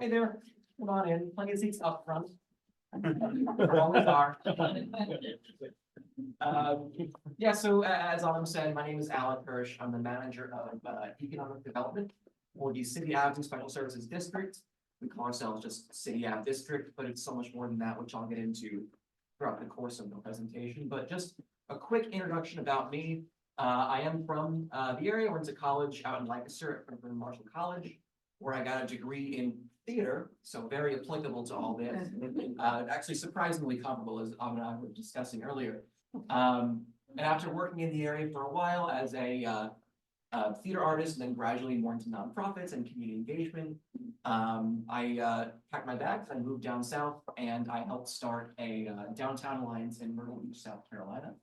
Hey there, come on in, plenty of seats up front. There always are. Yeah, so as Autumn said, my name is Alec Hersh. I'm the manager of economic development for the City Ave Special Services District. We call ourselves just City Ave District, but it's so much more than that, which I'll get into throughout the course of the presentation. But just a quick introduction about me. I am from the area. Went to college out in Lancaster at Franklin Marshall College, where I got a degree in theater, so very applicable to all this. Actually surprisingly comparable, as Autumn and I were discussing earlier. And after working in the area for a while as a theater artist, and then gradually more into nonprofits and community engagement, I packed my bags, I moved down south, and I helped start a downtown alliance in Myrtle Beach, South Carolina.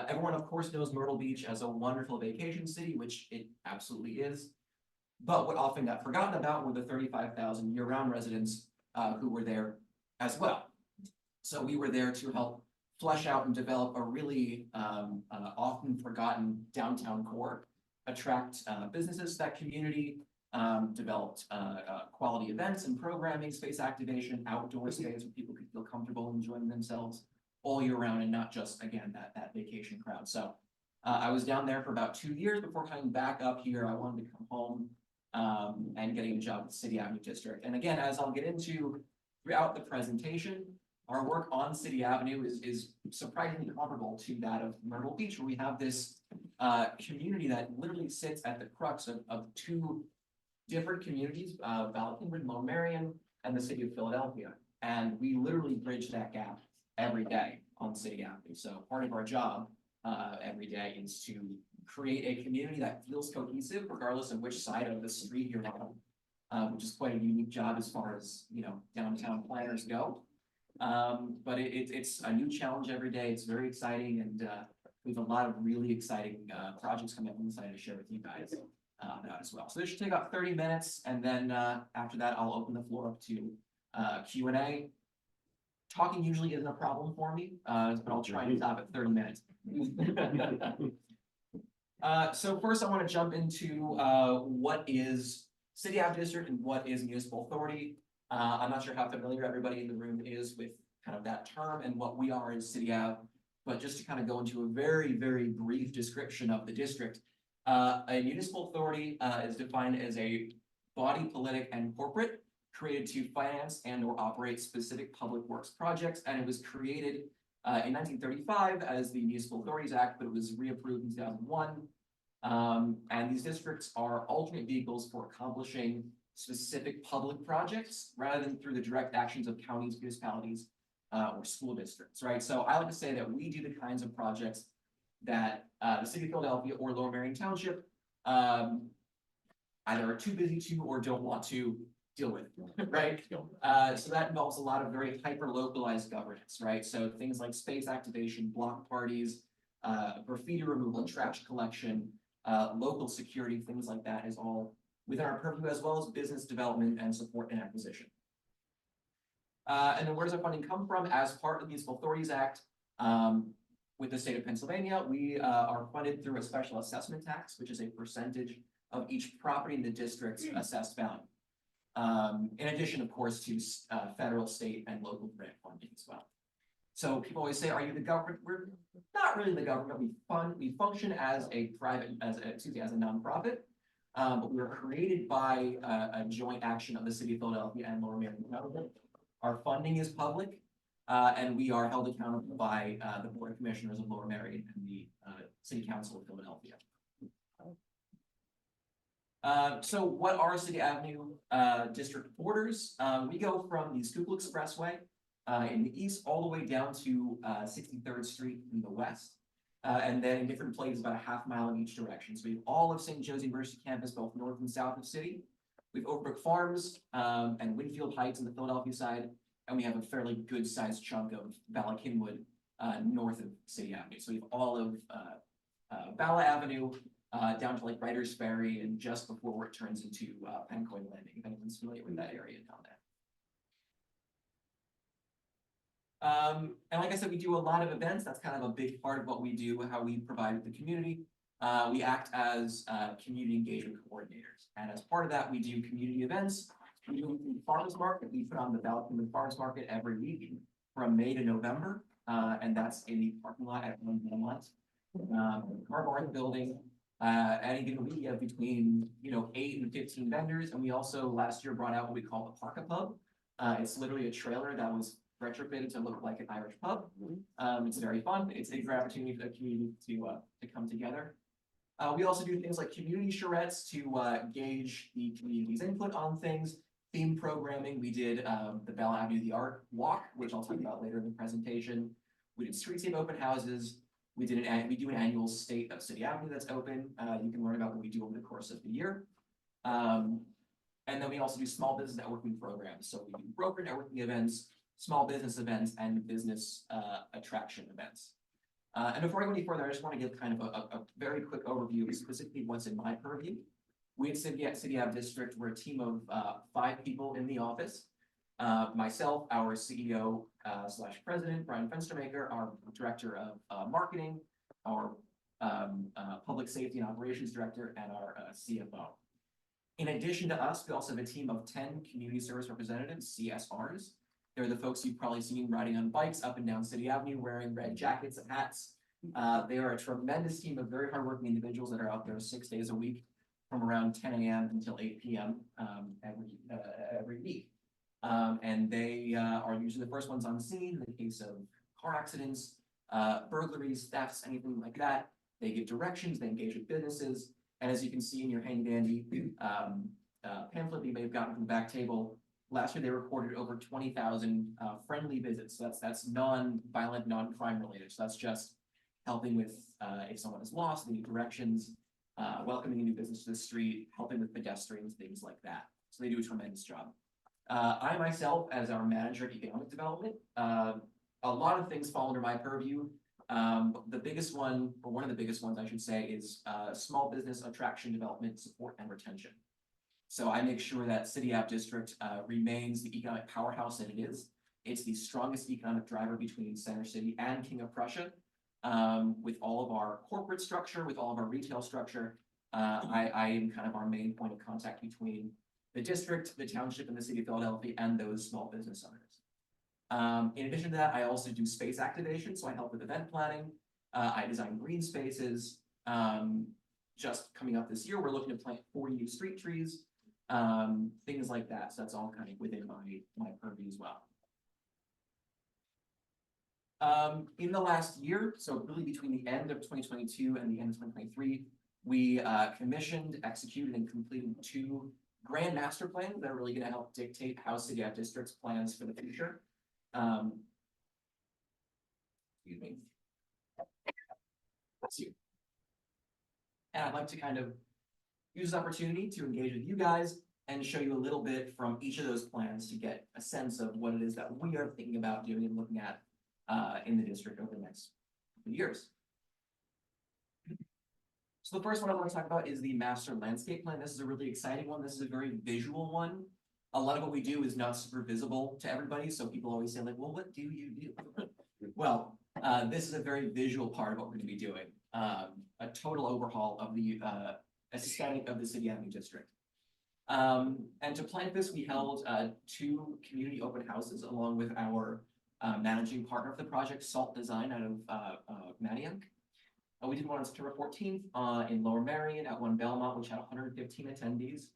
Everyone, of course, knows Myrtle Beach as a wonderful vacation city, which it absolutely is. But what often got forgotten about were the 35,000 year-round residents who were there as well. So we were there to help flesh out and develop a really often forgotten downtown core, attract businesses to that community, developed quality events and programming, space activation, outdoor space where people could feel comfortable enjoying themselves all year round and not just, again, that vacation crowd. So I was down there for about 2 years before coming back up here. I wanted to come home and getting a job at the City Avenue District. And again, as I'll get into throughout the presentation, our work on City Avenue is surprisingly comparable to that of Myrtle Beach, where we have this community that literally sits at the crux of two different communities, Bala Cynwyd, Lower Merion, and the city of Philadelphia. And we literally bridge that gap every day on City Avenue. So part of our job every day is to create a community that feels cohesive regardless of which side of the street you're on, which is quite a unique job as far as, you know, downtown planners go. But it's a new challenge every day. It's very exciting, and we have a lot of really exciting projects coming up I'm excited to share with you guys about as well. So this should take about 30 minutes, and then after that, I'll open the floor up to Q&A. Talking usually isn't a problem for me, but I'll try and stop at 30 minutes. So first I want to jump into what is City Ave District and what is municipal authority. I'm not sure how familiar everybody in the room is with kind of that term and what we are as City Ave, but just to kind of go into a very, very brief description of the district. A municipal authority is defined as a body, politic, and corporate created to finance and or operate specific public works projects, and it was created in 1935 as the Municipal Authorities Act, but it was reapproved in 2001. And these districts are alternate vehicles for accomplishing specific public projects rather than through the direct actions of counties, municipalities, or school districts, right? So I like to say that we do the kinds of projects that the city of Philadelphia or Lower Merion Township either are too busy to or don't want to deal with, right? So that involves a lot of very hyper-localized governance, right? So things like space activation, block parties, graffiti removal, trash collection, local security, things like that is all within our purview, as well as business development and support and acquisition. And then where does our funding come from? As part of the Municipal Authorities Act, with the state of Pennsylvania, we are funded through a special assessment tax, which is a percentage of each property in the district's assessed value. In addition, of course, to federal, state, and local grant funding as well. So people always say, "Are you the government?" We're not really the government. We function as a private, as a nonprofit, but we were created by a joint action of the City of Philadelphia and Lower Merion County. Our funding is public, and we are held accountable by the Board of Commissioners of Lower Merion and the City Council of Philadelphia. So what are City Avenue district borders? We go from the Schuylkill Expressway in the east all the way down to 63rd Street in the west. And then in different places about a half mile in each direction. So we have all of St. Joe's University campus, both north and south of city. We have Overbrook Farms and Winfield Heights on the Philadelphia side. And we have a fairly good sized chunk of Bala Cynwyd north of City Avenue. So we have all of Bala Avenue down to like Writer's Ferry and just before where it turns into Pencoy Landing, if anyone's familiar with that area down there. And like I said, we do a lot of events. That's kind of a big part of what we do, how we provide with the community. We act as community engagement coordinators. And as part of that, we do community events We do the farmers market. We put on the Bala Cynwyd Farmers Market every week from May to November, and that's in the parking lot at one Belmont. Car barn building. Any given week, you have between 8 and 15 vendors, and we also last year brought out what we call the Parka Pub. It's literally a trailer that was retrofitted to look like an Irish pub. It's very fun. It's a great opportunity for the community to come together. We also do things like community charrettes to gauge the community's input on things. Theme programming. We did the Bella Avenue the Art Walk, which I'll talk about later in the presentation. We did streetscape open houses. We do an annual State of City Avenue that's open. You can learn about what we do over the course of the year. And then we also do small business networking programs. So we do broker networking events, small business events, and business attraction events. And before I go any further, I just want to give kind of a very quick overview of specifically what's in my purview. We at City Ave District, we're a team of 5 people in the office. Myself, our CEO / president, Brian Fenstermaker, our director of marketing, our public safety and operations director, and our CFO. In addition to us, we also have a team of 10 community service representatives, CSRs. They're the folks you've probably seen riding on bikes up and down City Avenue, wearing red jackets and hats. They are a tremendous team of very hardworking individuals that are out there 6 days a week, from around 10 a.m. until 8 p.m. Every week. And they are usually the first ones on scene in the case of car accidents, burglaries, thefts, anything like that. They give directions, they engage with businesses, and as you can see in your handy dandy pamphlet you may have gotten from the back table, last year they recorded over 20,000 friendly visits. So that's non-violent, non-crime related. So that's just helping with if someone is lost, they need directions, welcoming a new business to the street, helping with pedestrians, things like that. So they do a tremendous job. I myself, as our manager of economic development, a lot of things fall under my purview. The biggest one, or one of the biggest ones I should say, is small business attraction, development, support, and retention. So I make sure that City Ave District remains the economic powerhouse that it is. It's the strongest economic driver between Center City and King of Prussia. With all of our corporate structure, with all of our retail structure, I am kind of our main point of contact between the district, the township, and the city of Philadelphia, and those small business owners. In addition to that, I also do space activation, so I help with event planning. I design green spaces. Just coming up this year, we're looking to plant 40 new street trees, things like that. So that's all kind of within my purview as well. In the last year, so really between the end of 2022 and the end of 2023, we commissioned, executed, and completed 2 grand master plans that are really going to help dictate how City Ave District's plans for the future. Excuse me. That's you. And I'd like to kind of use this opportunity to engage with you guys and show you a little bit from each of those plans to get a sense of what it is that we are thinking about doing and looking at in the district over the next few years. So the first one I want to talk about is the master landscape plan. This is a really exciting one. This is a very visual one. A lot of what we do is not super visible to everybody, so people always say like, well, what do you do? Well, this is a very visual part of what we're going to be doing. A total overhaul of the aesthetic of the City Avenue District. And to plan this, we held 2 community open houses along with our managing partner of the project, Salt Design, out of Manayunk. We did one on September 14th in Lower Marion at One Belmont, which had 115 attendees,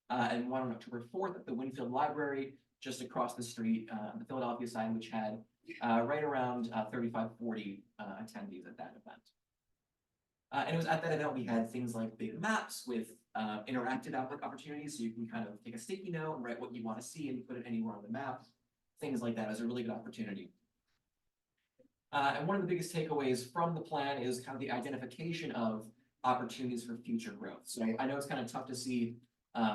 and one on October 4th at the Winfield Library, just across the street on the Philadelphia side, which had right around 35, 40 attendees at that event. And it was at that event we had things like big maps with interactive opportunities, so you can kind of take a sticky note and write what you want to see and put it anywhere on the map. Things like that is a really good opportunity. And one of the biggest takeaways from the plan is kind of the identification of opportunities for future growth. So I know it's kind of tough to see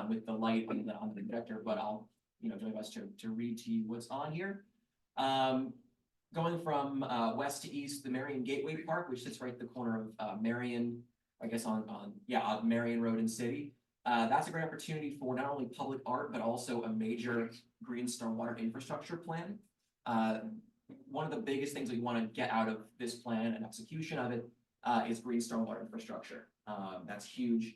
with the light on the projector, but I'll do my best to read to you what's on here. Going from west to east, the Marion Gateway Park, which sits right at the corner of Marion, I guess on Marion Road and City. That's a great opportunity for not only public art, but also a major green stormwater infrastructure plan. One of the biggest things we want to get out of this plan and execution of it is green stormwater infrastructure. That's huge.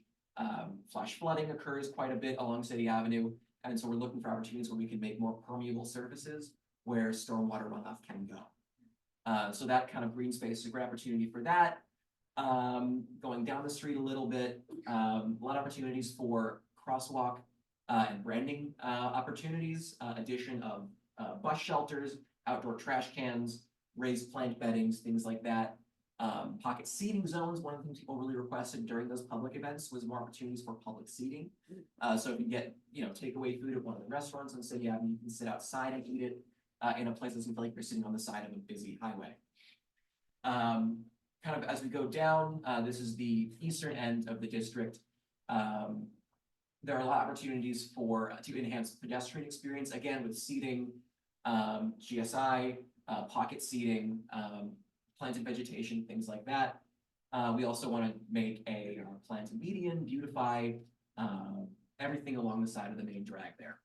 Flash flooding occurs quite a bit along City Avenue, And so we're looking for opportunities where we can make more permeable surfaces where stormwater runoff can go. So that kind of green space is a great opportunity for that. Going down the street a little bit, a lot of opportunities for crosswalk and branding opportunities, addition of bus shelters, outdoor trash cans, raised plant beddings, things like that. Pocket seating zones, one of the things people really requested during those public events was more opportunities for public seating. So if you get, takeaway food at one of the restaurants on City Avenue, you can sit outside and eat it in a place that doesn't feel like you're sitting on the side of a busy highway. Kind of as we go down, this is the eastern end of the district. There are a lot of opportunities to enhance pedestrian experience, again, with seating, GSI, pocket seating, planted vegetation, things like that. We also want to make a planted median, beautify everything along the side of the main drag there.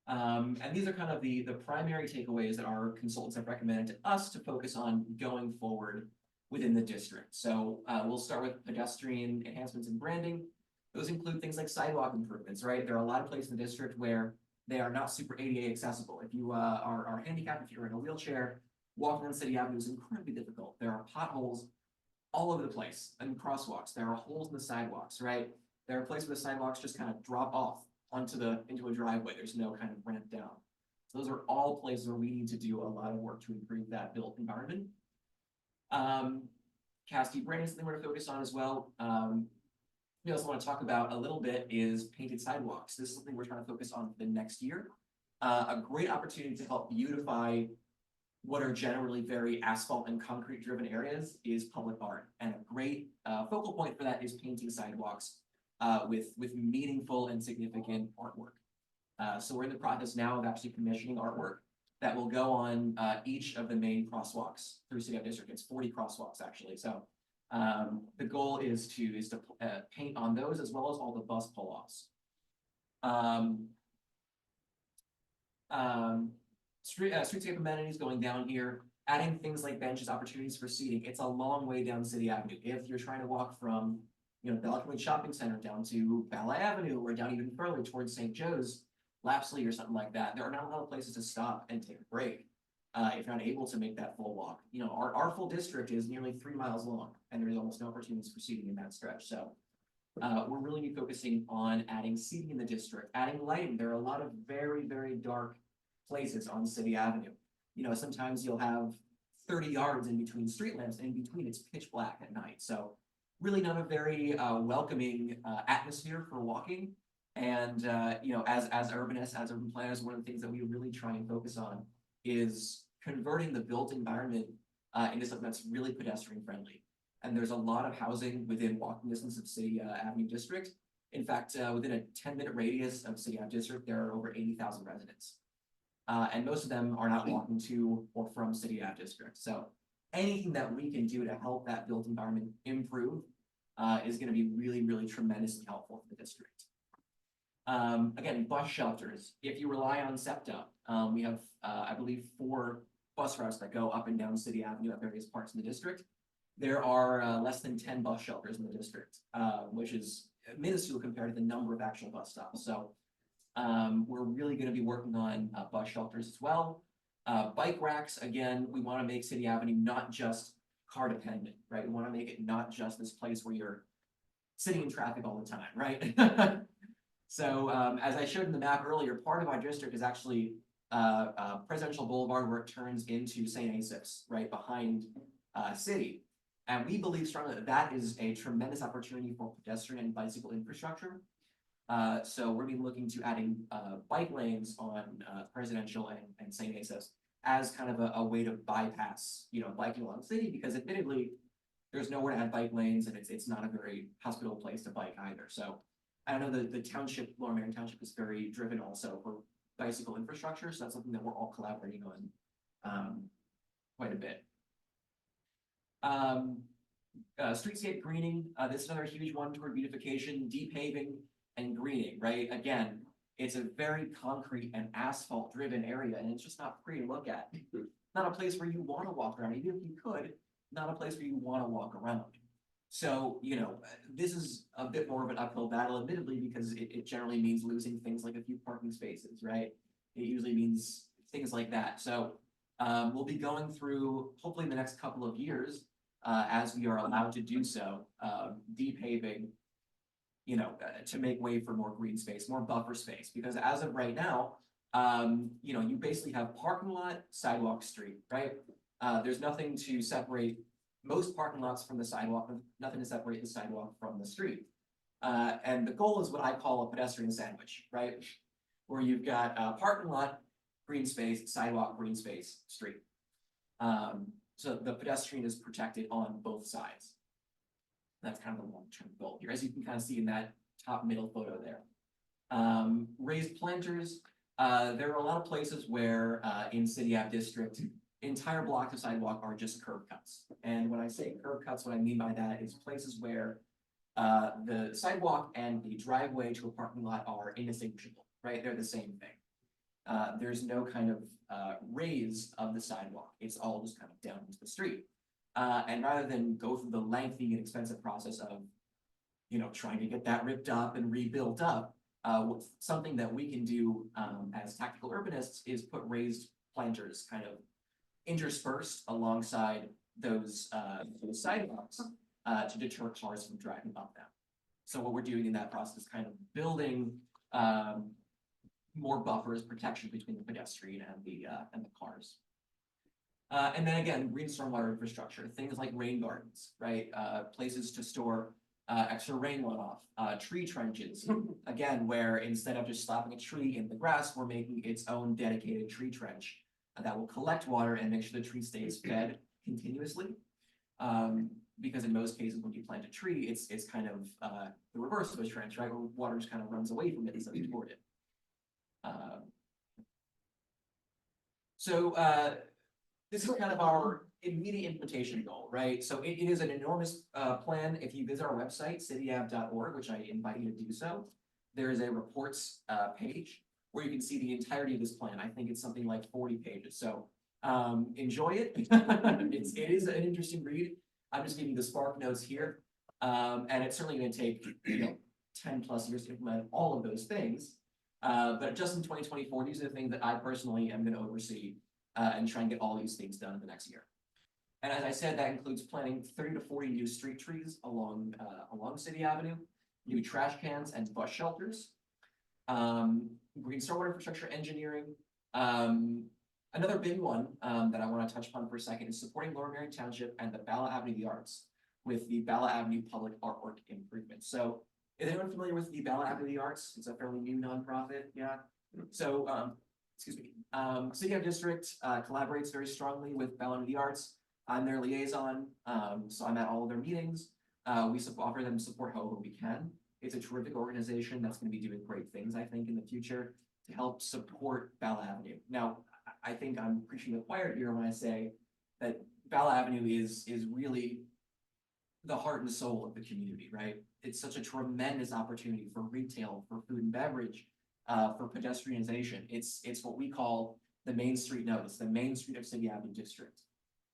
And these are kind of the primary takeaways that our consultants have recommended to us to focus on going forward within the district. So we'll start with pedestrian enhancements and branding. Those include things like sidewalk improvements, right? There are a lot of places in the district where they are not super ADA accessible. If you are handicapped, if you're in a wheelchair, walking on City Avenue is incredibly difficult. There are potholes all over the place and crosswalks. There are holes in the sidewalks, right? There are places where the sidewalks just kind of drop off into a driveway. There's no kind of ramp down. So those are all places where we need to do a lot of work to improve that built environment. CAST branding is something we're going to focus on as well. We also want to talk about a little bit is painted sidewalks. This is something we're trying to focus on for the next year. A great opportunity to help beautify what are generally very asphalt and concrete driven areas is public art. And a great focal point for that is painting sidewalks with meaningful and significant artwork. So we're in the process now of actually commissioning artwork that will go on each of the main crosswalks through City Ave District. It's 40 crosswalks actually. So the goal is to paint on those as well as all the bus pull-offs. Streetscape amenities going down here, adding things like benches, opportunities for seating. It's a long way down City Avenue. If you're trying to walk from Bala Cynwyd Shopping Center down to Bala Avenue or down even further towards St. Joe's, Lapsley or something like that, there are not a lot of places to stop and take a break if you're not able to make that full walk. Our full district is nearly 3 miles long, and there's almost no opportunities for seating in that stretch. So we're really focusing on adding seating in the district, adding lighting. There are a lot of very, very dark places on City Avenue. Sometimes you'll have 30 yards in between street lamps, and in between it's pitch black at night. So really not a very welcoming atmosphere for walking. And as urbanists, as urban planners, one of the things that we really try and focus on is converting the built environment into something that's really pedestrian friendly. And there's a lot of housing within walking distance of City Avenue District. In fact, within a 10-minute radius of City Ave District, there are over 80,000 residents. And most of them are not walking to or from City Ave District. So anything that we can do to help that built environment improve is going to be really, really tremendously helpful for the district. Again, bus shelters. If you rely on SEPTA, we have, I believe, 4 bus routes that go up and down City Avenue at various parts in the district. There are less than 10 bus shelters in the district, which is minuscule compared to the number of actual bus stops. So we're really going to be working on bus shelters as well. Bike racks, again, we want to make City Avenue not just car dependent, right? We want to make it not just this place where you're sitting in traffic all the time, right? So as I showed in the map earlier, part of our district is actually Presidential Boulevard, where it turns into St. Asaph's, right behind City. And we believe strongly that that is a tremendous opportunity for pedestrian and bicycle infrastructure. So we're going to be looking to adding bike lanes on Presidential and St. Asaph's as kind of a way to bypass, biking along the city, because admittedly, there's nowhere to add bike lanes, and it's not a very hospitable place to bike either. So I know the township, Lower Marion Township, is very driven also for bicycle infrastructure, so that's something that we're all collaborating on quite a bit. Streetscape greening, this is another huge one toward beautification, depaving, and greening, right? Again, it's a very concrete and asphalt driven area, and it's just not pretty to look at. Not a place where you want to walk around, even if you could, not a place where you want to walk around. So, this is a bit more of an uphill battle, admittedly, because it generally means losing things like a few parking spaces, right? It usually means things like that. So, we'll be going through, hopefully in the next couple of years, as we are allowed to do so, depaving, to make way for more green space, more buffer space, because as of right now, you basically have parking lot, sidewalk, street, right? There's nothing to separate most parking lots from the sidewalk, nothing to separate the sidewalk from the street. And the goal is what I call a pedestrian sandwich, right? Where you've got a parking lot, green space, sidewalk, green space, street. So the pedestrian is protected on both sides. That's kind of the long-term goal here, as you can kind of see in that top middle photo there. Raised planters. There are a lot of places where in City Ave District, entire blocks of sidewalk are just curb cuts. And when I say curb cuts, what I mean by that is places where the sidewalk and the driveway to a parking lot are indistinguishable, right? They're the same thing. There's no kind of raise of the sidewalk. It's all just kind of down into the street. And rather than go through the lengthy and expensive process of, trying to get that ripped up and rebuilt up, something that we can do as tactical urbanists is put raised planters kind of interspersed alongside those sidewalks to deter cars from driving up them. So what we're doing in that process is kind of building more buffers, protection between the pedestrian and the cars. And then again, green stormwater infrastructure, things like rain gardens, right? Places to store extra rain runoff, tree trenches. Again, where instead of just slapping a tree in the grass, we're making its own dedicated tree trench that will collect water and make sure the tree stays fed continuously. Because in most cases, when you plant a tree, it's kind of the reverse of a trench, right? Where water just kind of runs away from it instead of toward it. This is kind of our immediate implementation goal, right? So it is an enormous plan. If you visit our website, cityave.org, which I invite you to do so, there is a reports page where you can see the entirety of this plan. I think it's something like 40 pages. So enjoy it. It is an interesting read. I'm just giving you the spark notes here. And it's certainly going to take 10 plus years to implement all of those things. But just in 2024, these are the things that I personally am going to oversee and try and get all these things done in the next year. And as I said, that includes planting 30 to 40 new street trees along City Avenue, new trash cans and bus shelters, green stormwater infrastructure engineering. Another big one that I want to touch upon for a second is supporting Lower Merion Township and the Bala Avenue of the Arts with the Bala Avenue Public Artwork Improvements. So is anyone familiar with the Bala Avenue of the Arts? It's a fairly new nonprofit, yeah. So, City Ave District collaborates very strongly with Bala Avenue of the Arts. I'm their liaison, so I'm at all of their meetings. We offer them support however we can. It's a terrific organization that's going to be doing great things, I think, in the future to help support Bala Avenue. Now, I think I'm preaching to the choir here when I say that Bala Avenue is really the heart and soul of the community, right? It's such a tremendous opportunity for retail, for food and beverage, for pedestrianization. It's what we call the Main Street node. It's the Main Street of City Ave District.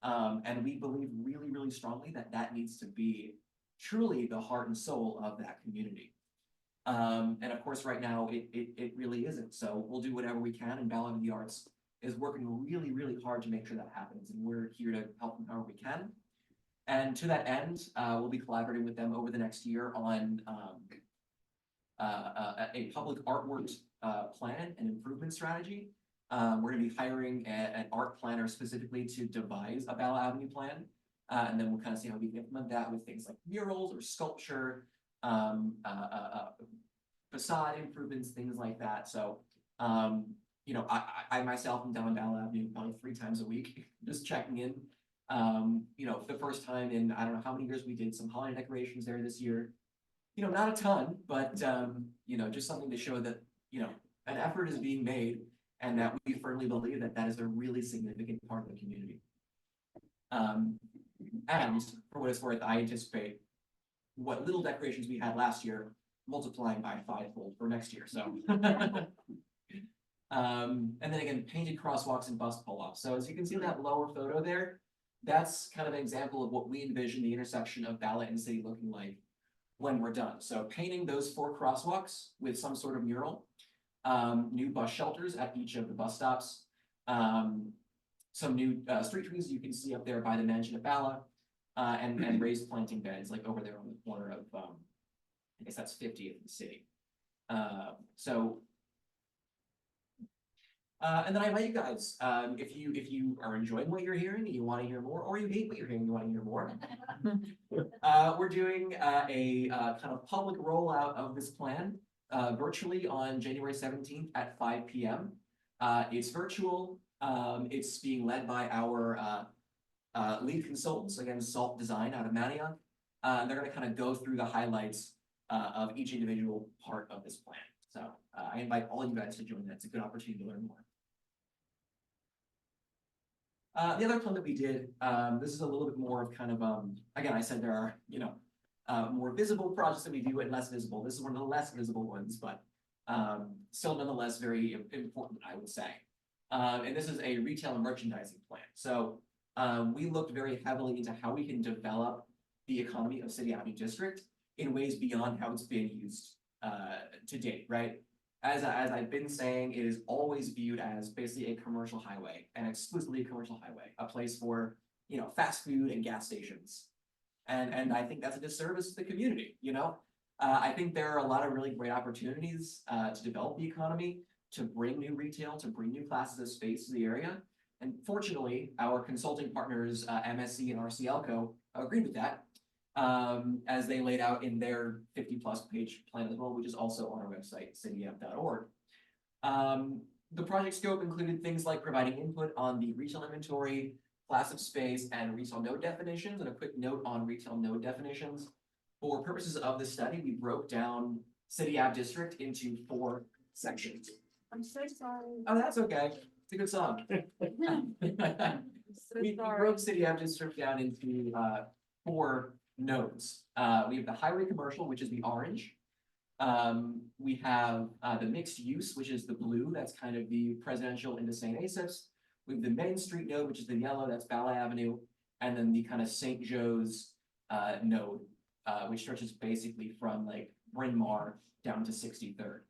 And we believe really, really strongly that that needs to be truly the heart and soul of that community. And of course, right now, it really isn't. So we'll do whatever we can, and Bala Avenue of the Arts is working really, really hard to make sure that happens. And we're here to help them however we can. And to that end, we'll be collaborating with them over the next year on a public artwork plan and improvement strategy. We're going to be hiring an art planner specifically to devise a Bala Avenue plan. And then we'll kind of see how we can implement that with things like murals or sculpture, facade improvements, things like that. So, I myself am down Bala Avenue probably 3 times a week, just checking in. For the first time in I don't know how many years, we did some holiday decorations there this year. Not a ton, but just something to show that an effort is being made, and that we firmly believe that that is a really significant part of the community. And for what it's worth, I anticipate what little decorations we had last year multiplying by 5-fold for next year. So, and then again, painted crosswalks and bus pull-offs. So as you can see in that lower photo there, that's kind of an example of what we envision the intersection of Bala and City looking like when we're done. So painting those 4 crosswalks with some sort of mural, new bus shelters at each of the bus stops, some new street trees you can see up there by the mansion of Bala, and raised planting beds like over there on the corner of, I guess that's 50th in the city. And then I invite you guys, if you are enjoying what you're hearing, and you want to hear more, or you hate what you're hearing, you want to hear more. We're doing a kind of public rollout of this plan virtually on January 17th at 5 p.m. It's virtual. It's being led by our lead consultants, again, Salt Design out of Manioc. They're going to kind of go through the highlights of each individual part of this plan. So I invite all you guys to join that. It's a good opportunity to learn more. The other plan that we did, this is a little bit more of kind of, again, I said there are, more visible projects that we do and less visible. This is one of the less visible ones, but still nonetheless very important, I would say. And this is a retail and merchandising plan. So we looked very heavily into how we can develop the economy of City Ave District in ways beyond how it's been used to date, right? As I've been saying, it is always viewed as basically a commercial highway, and exclusively a commercial highway, a place for, fast food and gas stations. And I think that's a disservice to the community, I think there are a lot of really great opportunities to develop the economy, to bring new retail, to bring new classes of space to the area. And fortunately, our consulting partners, MSC and RCLCO, agreed with that, as they laid out in their 50+ page plan as well, which is also on our website, cityav.org. The project scope included things like providing input on the retail inventory, class of space, and retail node definitions. And a quick note on retail node definitions. For purposes of this study, we broke down City Ave District into 4 sections. I'm so sorry. Oh, that's okay. It's a good song. We broke City Ave District down into 4 nodes. We have the highway commercial, which is the orange. We have the mixed use, which is the blue. That's kind of the presidential into St. Asaph's. We have the Main Street node, which is the yellow. That's Bala Avenue. And then the kind of St. Joe's node, which stretches basically from like Bryn Mawr down to 63rd.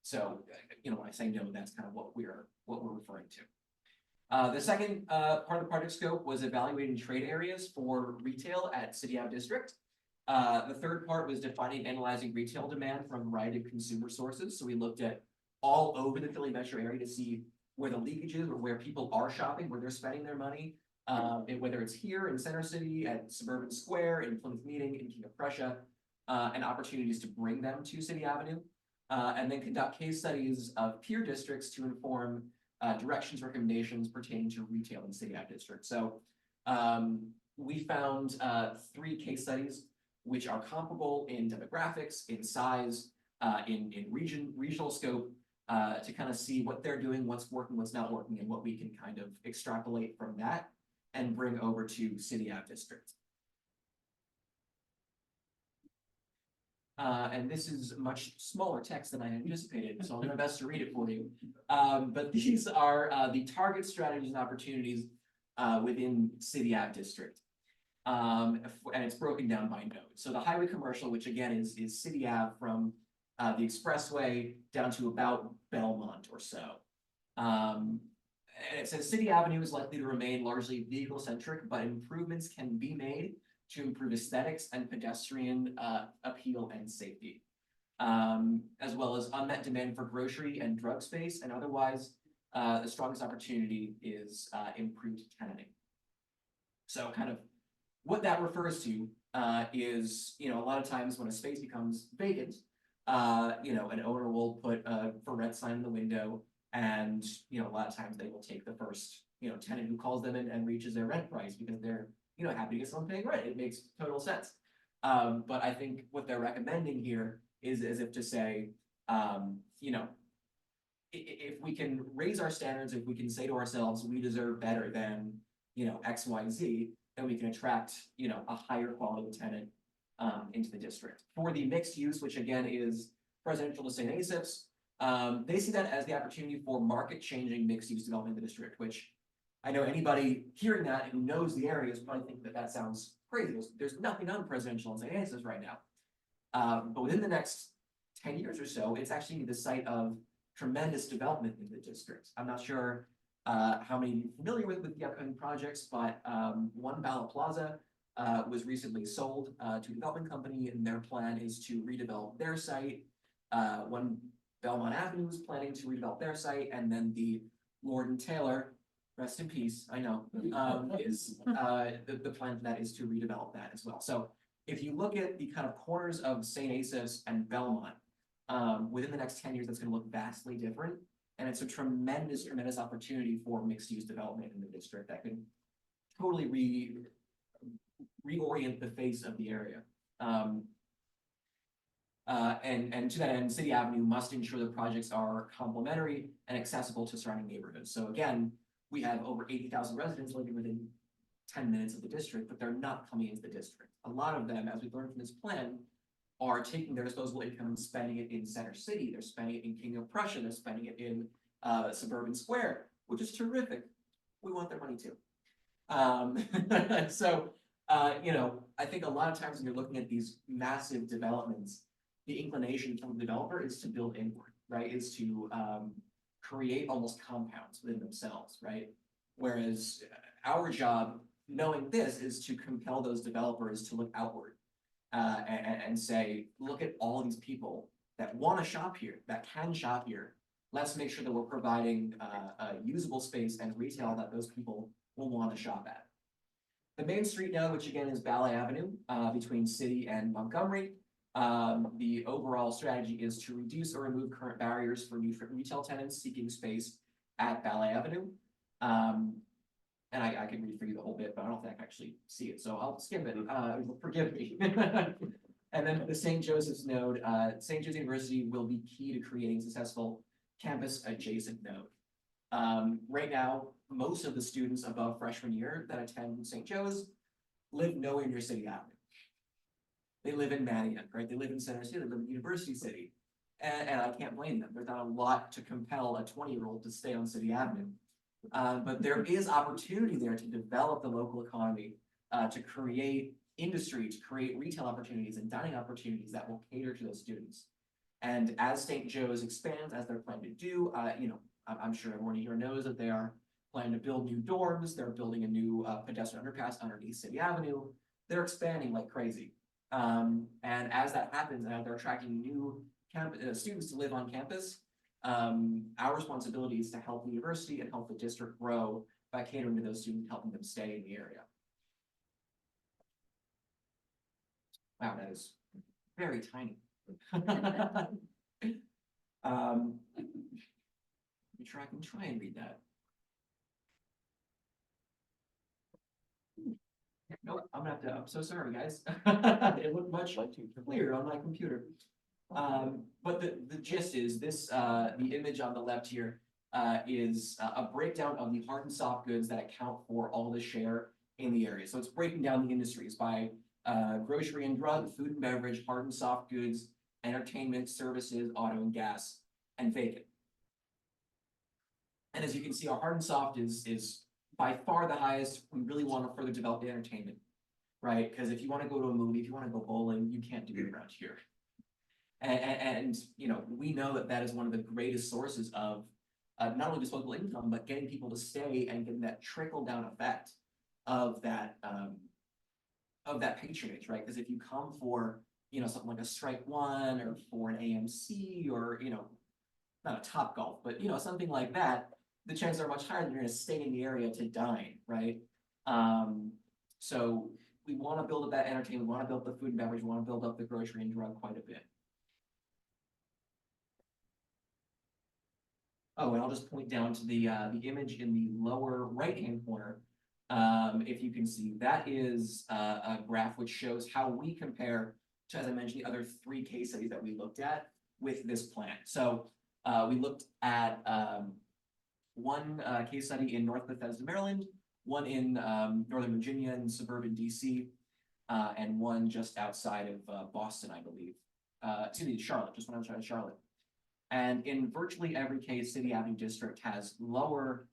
So, when I say node, that's kind of what we're referring to. The second part of the project scope was evaluating trade areas for retail at City Ave District. The third part was defining and analyzing retail demand from a variety of consumer sources. So we looked at all over the Philly metro area to see where the leakage is, or where people are shopping, where they're spending their money, and whether it's here in Center City, at Suburban Square, in Plymouth Meeting, in King of Prussia, and opportunities to bring them to City Avenue. And then conduct case studies of peer districts to inform directions, recommendations pertaining to retail in City Ave District. So we found 3 case studies which are comparable in demographics, in size, in regional scope, to kind of see what they're doing, what's working, what's not working, and what we can kind of extrapolate from that and bring over to City Ave District. And this is much smaller text than I anticipated, so I'll do my best to read it for you. But these are the target strategies and opportunities within City Ave District. And it's broken down by node. So the highway commercial, which again is City Ave from the expressway down to about Belmont or so. And it says City Avenue is likely to remain largely vehicle-centric, but improvements can be made to improve aesthetics and pedestrian appeal and safety, as well as unmet demand for grocery and drug space, and otherwise, the strongest opportunity is improved tenanting. So kind of what that refers to is, a lot of times when a space becomes vacant, an owner will put a for rent sign in the window, and, a lot of times they will take the first, tenant who calls them in and reaches their rent price because they're, happy to get someone paying rent. It makes total sense. But I think what they're recommending here is as if to say, if we can raise our standards, if we can say to ourselves, we deserve better than, X, Y, Z, then we can attract, a higher quality tenant into the district. For the mixed use, which again is presidential to St. Asaph's, they see that as the opportunity for market changing mixed use development in the district, which I know anybody hearing that who knows the area is probably thinking that that sounds crazy. There's nothing unpresidential in St. Asaph's right now. But within the next 10 years or so, it's actually the site of tremendous development in the district. I'm not sure how many of you are familiar with the upcoming projects, but One Bala Plaza was recently sold to a development company, and their plan is to redevelop their site. One Belmont Avenue is planning to redevelop their site, and then the Lord and Taylor, rest in peace, I know, is the plan for that is to redevelop that as well. So if you look at the kind of corners of St. Asaph's and Belmont, within the next 10 years, that's going to look vastly different. And it's a tremendous, tremendous opportunity for mixed-use development in the district that could totally reorient the face of the area. And to that end, City Avenue must ensure the projects are complementary and accessible to surrounding neighborhoods. So again, we have over 80,000 residents living within 10 minutes of the district, but they're not coming into the district. A lot of them, as we learned from this plan, are taking their disposable income and spending it in Center City. They're spending it in King of Prussia. They're spending it in Suburban Square, which is terrific. We want their money too. You know, I think a lot of times when you're looking at these massive developments, the inclination from the developer is to build inward, right? Is to create almost compounds within themselves, right? Whereas our job, knowing this, is to compel those developers to look outward and say, look at all these people that want to shop here, that can shop here. Let's make sure that we're providing a usable space and retail that those people will want to shop at. The main street now, which again is Ballet Avenue, between City and Montgomery. The overall strategy is to reduce or remove current barriers for new retail tenants seeking space at Ballet Avenue. And I can read for you the whole bit, but I don't think I can actually see it, so I'll skip it. Forgive me. And then the St. Joseph's node, St. Joe's University will be key to creating a successful campus adjacent node. Right now, most of the students above freshman year that attend St. Joe's live nowhere near City Avenue. They live in Manioc, right? They live in Center City, they live in University City. And I can't blame them. There's not a lot to compel a 20-year-old to stay on City Avenue. But there is opportunity there to develop the local economy, to create industry, to create retail opportunities and dining opportunities that will cater to those students. And as St. Joe's expands, as they're planning to do, you know, I'm sure everyone here knows that they are planning to build new dorms. They're building a new pedestrian underpass underneath City Avenue. They're expanding like crazy. And as that happens, and they're attracting new students to live on campus, our responsibility is to help the university and help the district grow by catering to those students, helping them stay in the area. Wow, that is very tiny. Let me try and read that. Nope, I'm so sorry, guys. It looked much clearer on my computer. But the gist is this, the image on the left here is a breakdown of the hard and soft goods that account for all the share in the area. So it's breaking down the industries by grocery and drug, food and beverage, hard and soft goods, entertainment, services, auto and gas, and vacant. And as you can see, our hard and soft is by far the highest. We really want to further develop the entertainment, right? Because if you want to go to a movie, if you want to go bowling, you can't do it around here. And you know, we know that that is one of the greatest sources of not only disposable income, but getting people to stay and getting that trickle down effect of that patronage, right? Because if you come for, you know, something like a Strike One or for an AMC or, you know, not a Top Golf, but, you know, something like that, the chances are much higher that you're going to stay in the area to dine, right? So we want to build up that entertainment, we want to build up the food and beverage, we want to build up the grocery and drug quite a bit. Oh, and I'll just point down to the image in the lower right-hand corner. If you can see, that is a graph which shows how we compare to, as I mentioned, the other 3 case studies that we looked at with this plan. So we looked at one case study in North Bethesda, Maryland, one in Northern Virginia and suburban DC, and one just outside of Boston, I believe. Excuse me, Charlotte, just when I was trying to Charlotte. And in virtually every case, City Avenue District has lower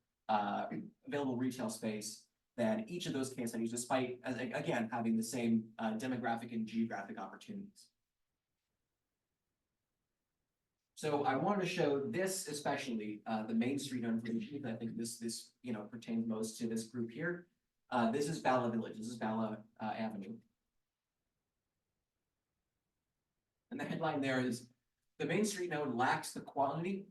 available retail space than each of those case studies, despite, again, having the same demographic and geographic opportunities. So I wanted to show this, especially the Main Street information, because I think this pertains most to this group here. This is Bala Village. This is Bala Avenue. And the headline there is, the Main Street node lacks the quantity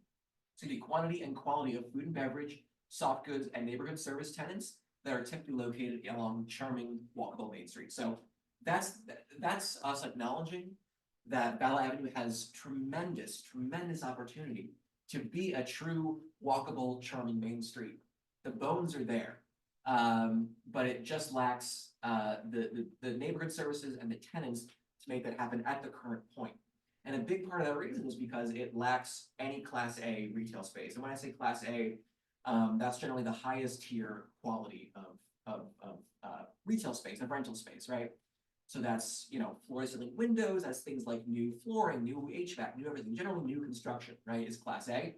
and quality of food and beverage, soft goods, and neighborhood service tenants that are typically located along charming, walkable Main Street. So that's us acknowledging that Bala Avenue has tremendous opportunity to be a true, walkable, charming Main Street. The bones are there, but it just lacks the neighborhood services and the tenants to make that happen at the current point. And a big part of that reason is because it lacks any Class A retail space. And when I say Class A, that's generally the highest tier quality of retail space, of rental space, right? So that's, floor-to-ceiling windows, that's things like new flooring, new HVAC, new everything, generally new construction, right, is Class A.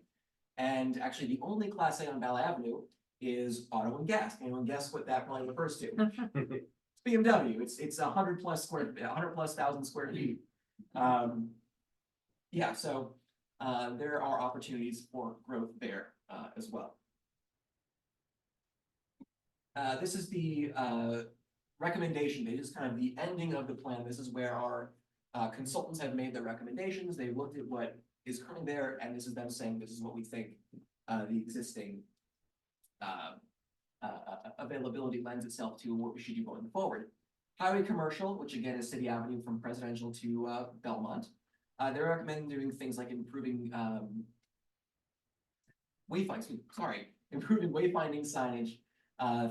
And actually the only Class A on Bala Avenue is auto and gas. Anyone guess what that probably refers to? It's BMW. It's 100 plus thousand square feet. Yeah, so there are opportunities for growth there as well. This is the recommendation. This is kind of the ending of the plan. This is where our consultants have made their recommendations. They've looked at what is currently there, and this is them saying this is what we think the existing availability lends itself to, what we should do going forward. Highway commercial, which again is City Avenue from Presidential to Belmont. They're recommending doing things like improving improving wayfinding signage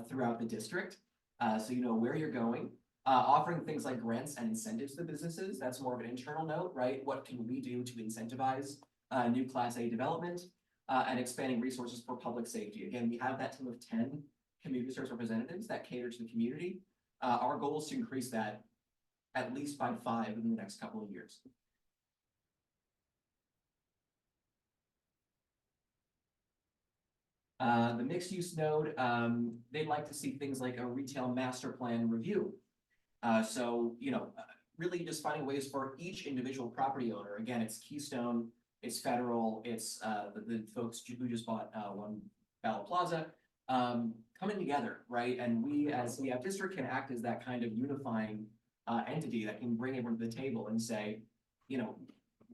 throughout the district, so you know where you're going. Offering things like grants and incentives to businesses. That's more of an internal note, right? What can we do to incentivize new Class A development, and expanding resources for public safety? Again, we have that team of 10 community service representatives that cater to the community. Our goal is to increase that at least by 5 in the next couple of years. The mixed use node, they'd like to see things like a retail master plan review. So, really just finding ways for each individual property owner. Again, it's Keystone, it's Federal, it's the folks who just bought One Bala Plaza, coming together, right? And we as the district can act as that kind of unifying entity that can bring everyone to the table and say,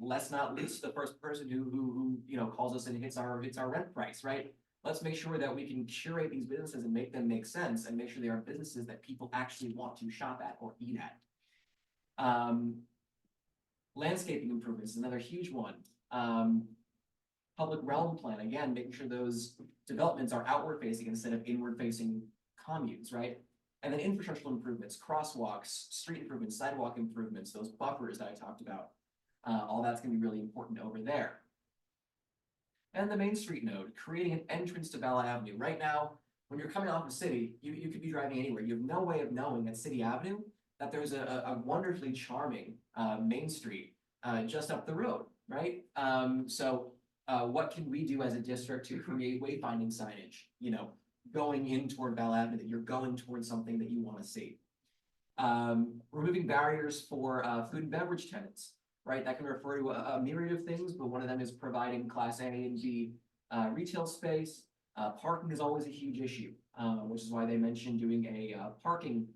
let's not lose the first person who calls us and hits our rent price, right? Let's make sure that we can curate these businesses and make them make sense and make sure they are businesses that people actually want to shop at or eat at. Landscaping improvements is another huge one. Public realm plan, again, making sure those developments are outward facing instead of inward facing communes, right? And then infrastructural improvements, crosswalks, street improvements, sidewalk improvements, those buffers that I talked about. All that's gonna be really important over there. And the Main Street node, creating an entrance to Bala Avenue. Right now, when you're coming off the city, you could be driving anywhere. You have no way of knowing at City Avenue that there's a wonderfully charming Main Street just up the road, right? So what can we do as a district to create wayfinding signage, going in toward Bala Avenue, that you're going towards something that you want to see? Removing barriers for food and beverage tenants. Right, that can refer to a myriad of things, but one of them is providing Class A and B retail space. Parking is always a huge issue, which is why they mentioned doing a parking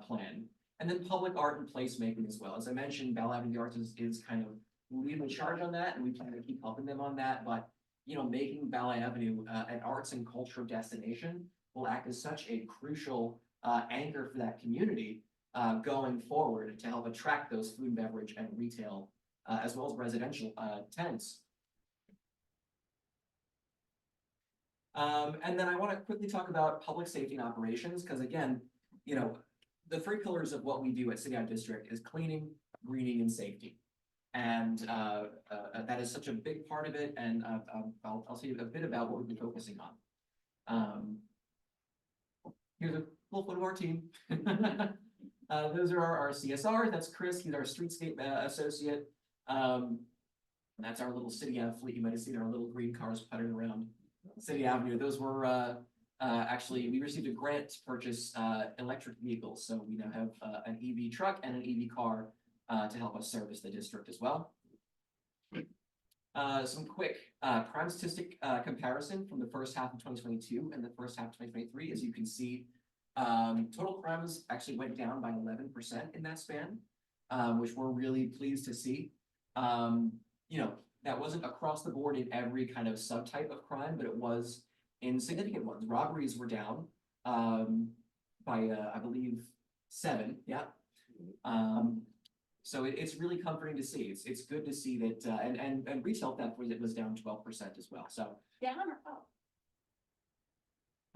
plan. And then public art and placemaking as well. As I mentioned, Bala Avenue Arts is kind of leading the charge on that, and we plan to keep helping them on that. But making Bala Avenue an arts and cultural destination will act as such a crucial anchor for that community. Going forward to help attract those food and beverage and retail, as well as residential tenants. And then I want to quickly talk about public safety and operations, because again, the 3 pillars of what we do at City Ave District is cleaning, greening, and safety. And that is such a big part of it, and I'll tell you a bit about what we've been focusing on. Here's a little photo of our team. Those are our CSRs. That's Chris. He's our streetscape associate. That's our little City Ave fleet. You might have seen our little green cars puttering around City Avenue. Those were actually, we received a grant to purchase electric vehicles, so we now have an EV truck and an EV car to help us service the district as well. Some quick crime statistic comparison from the first half of 2022 and the first half of 2023. As you can see, total crimes actually went down by 11% in that span, which we're really pleased to see. You know, that wasn't across the board in every kind of subtype of crime, but it was in significant ones. Robberies were down by, I believe, 7. Yeah. So it's really comforting to see. It's good to see that, and retail theft was down 12% as well. So Down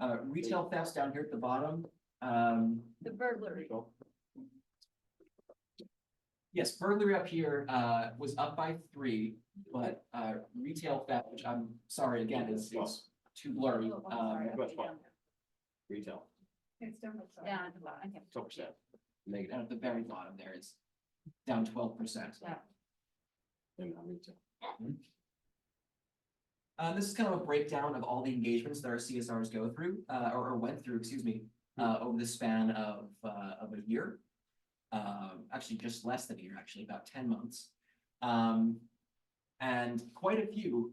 or up? Retail thefts down here at the bottom. The burglary. Yes, burglary up here was up by 3, but retail theft, which I'm sorry again is too blurry. Oh, I'm sorry. That's fine. Retail, It's down at the bottom. Okay. 12%. Negative at the very bottom there is down 12%. Yeah. And retail. This is kind of a breakdown of all the engagements that our CSRs go through, or went through, excuse me, over the span of a year. Actually, just less than a year, actually, about 10 months. And quite a few,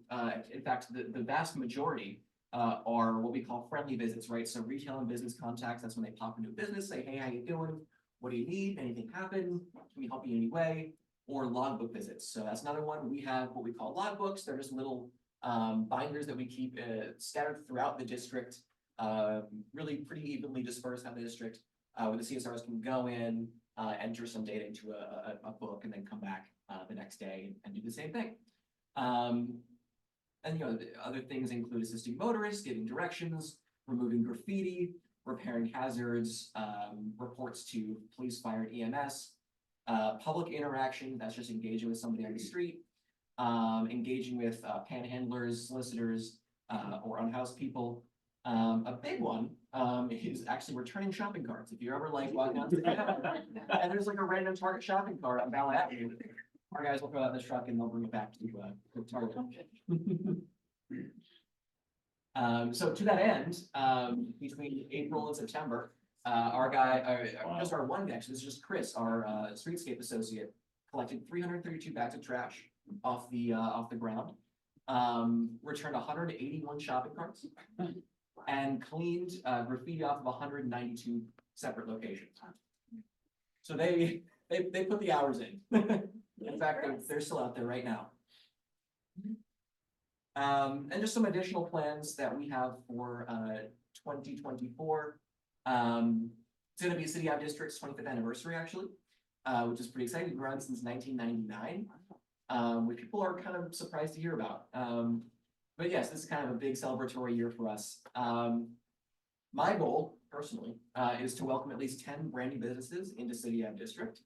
in fact, the vast majority are what we call friendly visits, right? So retail and business contacts, that's when they pop into a business, say, hey, how you doing? What do you need? Anything happen? Can we help you in any way? Or logbook visits. So that's another one. We have what we call logbooks. They're just little binders that we keep scattered throughout the district, really pretty evenly dispersed out the district, where the CSRs can go in, enter some data into a book, and then come back the next day and do the same thing. And you know, the other things include assisting motorists, giving directions, removing graffiti, repairing hazards, reports to police, fire, and EMS, public interaction, that's just engaging with somebody on the street, engaging with panhandlers, solicitors, or unhoused people. A big one is actually returning shopping carts. If you're ever like walking out and there's like a random Target shopping cart on Bala Avenue, our guys will throw out the truck and they'll bring it back to Target. So to that end, between April and September, our guy, just our one guy, actually, this is just Chris, our streetscape associate, collected 332 bags of trash off the ground, returned 181 shopping carts, and cleaned graffiti off of 192 separate locations. So they put the hours in. In fact, they're still out there right now. And just some additional plans that we have for 2024. It's going to be City Ave District's 25th anniversary, actually, which is pretty exciting. We've been around since 1999, which people are kind of surprised to hear about. But yes, this is kind of a big celebratory year for us. My goal, personally, is to welcome at least 10 brand new businesses into City Ave District.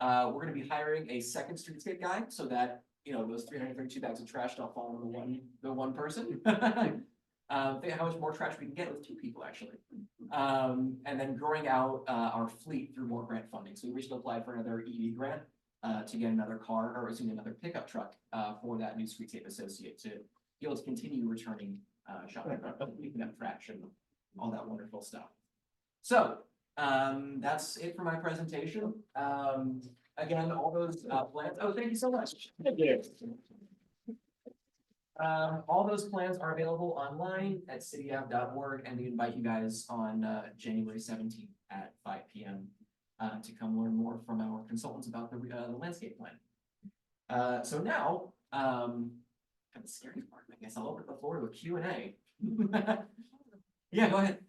We're going to be hiring a second streetscape guy so that, you know, those 332 bags of trash don't fall on the one person. Think how much more trash we can get with 2 people, actually. And then growing out our fleet through more grant funding. So we recently applied for another EV grant to get another car, or excuse me, another pickup truck for that new streetscape associate to be able to continue returning shopping, picking up trash and all that wonderful stuff. So that's it for my presentation. Again, all those plans. Oh, thank you so much. Thank you. All those plans are available online at cityave.org, and we invite you guys on January 17th at 5 p.m. To come learn more from our consultants about the landscape plan. So now, kind of the scary part, I guess I'll open the floor to a Q&A. Yeah, go ahead.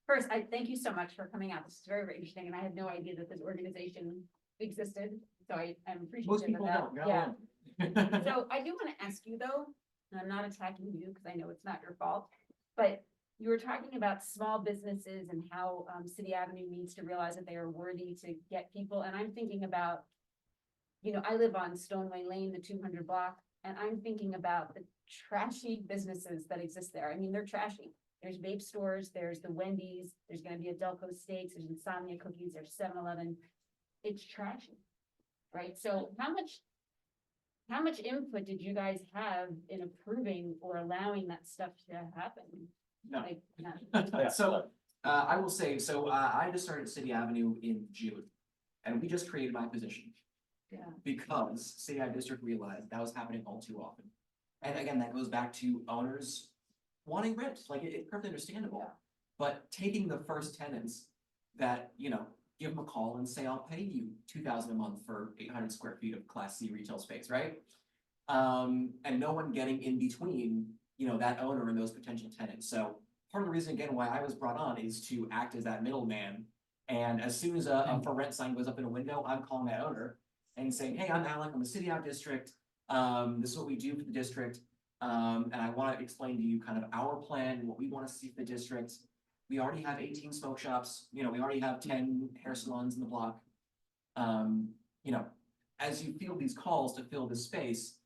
First, I thank you so much for coming out. This is very, very interesting, and I had no idea that this organization existed. So I'm appreciative Most people of that. don't. Yeah. Yeah. So I do want to ask you though, and I'm not attacking you because I know it's not your fault, but you were talking about small businesses and how City Avenue needs to realize that they are worthy to get people. And I'm thinking about, you know, I live on Stoneway Lane, the 200 block, and I'm thinking about the trashy businesses that exist there. I mean, they're trashy. There's vape stores, there's the Wendy's, there's going to be a Delco Steaks, there's Insomnia Cookies, there's 7-Eleven. It's trashy, right? So how much input did you guys have in approving or allowing that stuff to happen? No. Like, no. So, I will say, so, I just started City Avenue in June, and we just created my position. Yeah. Because City Ave District realized that was happening all too often. And again, that goes back to owners wanting rent, like, it's perfectly understandable. Yeah. But taking the first tenants that, give them a call and say, I'll pay you $2,000 a month for 800 square feet of Class C retail space, right? And no one getting in between, that owner and those potential tenants. So part of the reason, again, why I was brought on is to act as that middleman. And as soon as a for rent sign goes up in a window, I'm calling that owner and saying, hey, I'm Alec, I'm the City Ave District. This is what we do for the district. And I want to explain to you kind of our plan, what we want to see for the district. We already have 18 smoke shops, we already have 10 hair salons in the block. As you field these calls to fill this space,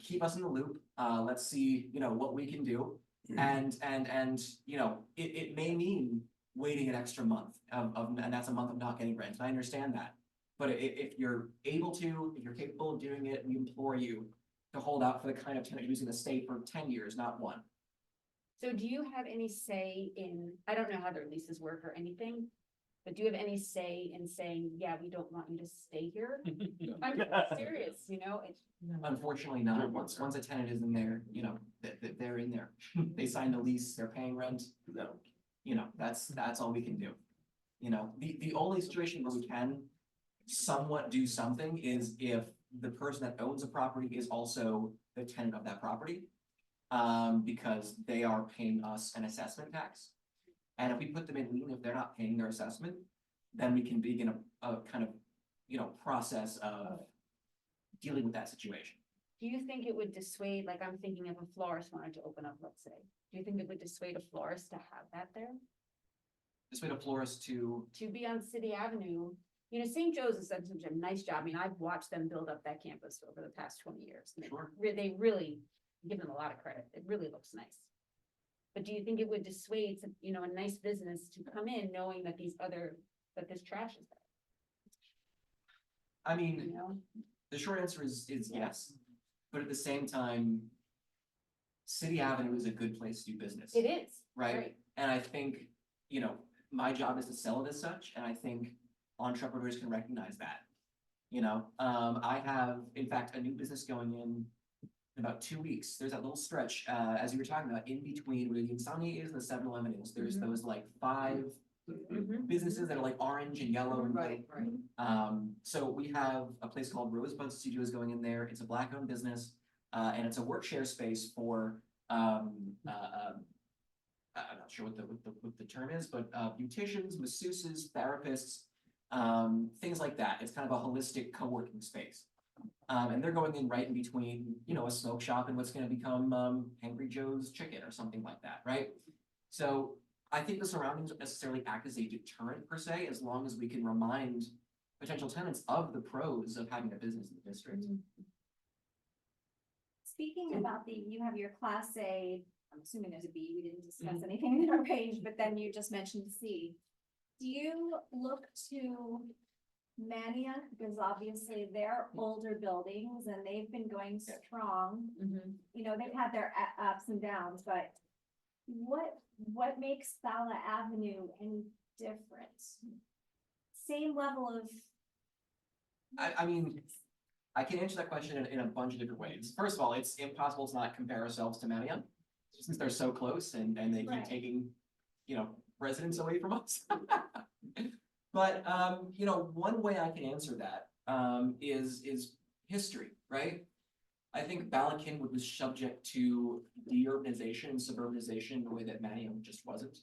keep us in the loop. Let's see, what we can do. And it may mean waiting an extra month and that's a month of not getting rent. I understand that. But if you're able to, if you're capable of doing it, we implore you to hold out for the kind of tenant who's gonna stay for 10 years, not one. So do you have any say in, I don't know how their leases work or anything, but do you have any say in saying, yeah, we don't want you to stay here? I'm serious, it's. Unfortunately not. Once a tenant is in there, they're in there. They signed the lease, they're paying rent. No. That's all we can do. The only situation where we can somewhat do something is if the person that owns a property is also the tenant of that property. Because they are paying us an assessment tax. And if we put them in lien, if they're not paying their assessment, then we can begin a kind of, process of dealing with that situation. Do you think it would dissuade, like I'm thinking if a florist wanted to open up, let's say, do you think it would dissuade a florist to have that there? Dissuade a florist to, To be on City Avenue, St. Joe's has done such a nice job. I mean, I've watched them build up that campus over the past 20 years. And Sure. They really give them a lot of credit. It really looks nice. But do you think it would dissuade, a nice business to come in knowing that that this trash is I there, mean, the short answer is yes. But at the same time, City Avenue is a good place to do business. It is. Right? And I think, my job is to sell it as such, and I think entrepreneurs can recognize that. I have, in fact, a new business going in about 2 weeks. There's that little stretch, as you were talking about, in between where the Insomnia is and the 7-Eleven is. There's those like 5 businesses that are like orange and yellow and white. So we have a place called Rosebud Studios going in there. It's a Black-owned business, and it's a work share space for I'm not sure what the term is, but beauticians, masseuses, therapists, things like that. It's kind of a holistic co-working space. And they're going in right in between, a smoke shop and what's going to become Angry Joe's Chicken or something like that, right? So I think the surroundings don't necessarily act as a deterrent per se, as long as we can remind potential tenants of the pros of having a business in the district. Speaking about you have your Class A, I'm assuming there's a B, we didn't discuss anything in our range, but then you just mentioned C. Do you look to Manioc, because obviously they're older buildings and they've been going strong. They've had their ups and downs, but what makes Bala Avenue any different? Same level of. I mean, I can answer that question in a bunch of different ways. First of all, it's impossible to not compare ourselves to Manioc, since they're so close and they keep taking, residents away from us. But, one way I can answer that, is history, right? I think Bala Cynwyd was subject to deurbanization and suburbanization in a way that Manioc just wasn't.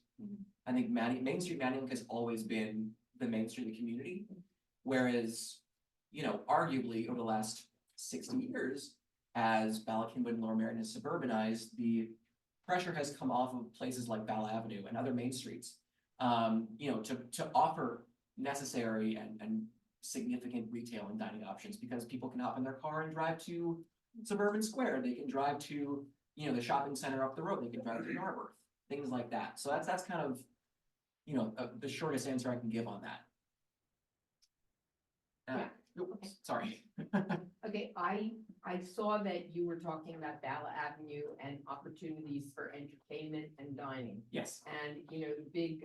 I think Main Street Manioc has always been the Main Street of the community, whereas, arguably over the last 60 years, as Bala Cynwyd and Lower Merion has suburbanized, the pressure has come off of places like Bala Avenue and other main streets, to offer necessary and significant retail and dining options, because people can hop in their car and drive to Suburban Square. They can drive to, the shopping center up the road. They can drive to Narberth, things like that. So that's kind of, the shortest answer I can give on that. Oops, sorry. Okay, I saw that you were talking about Bala Avenue and opportunities for entertainment and dining. Yes. And, you know, the big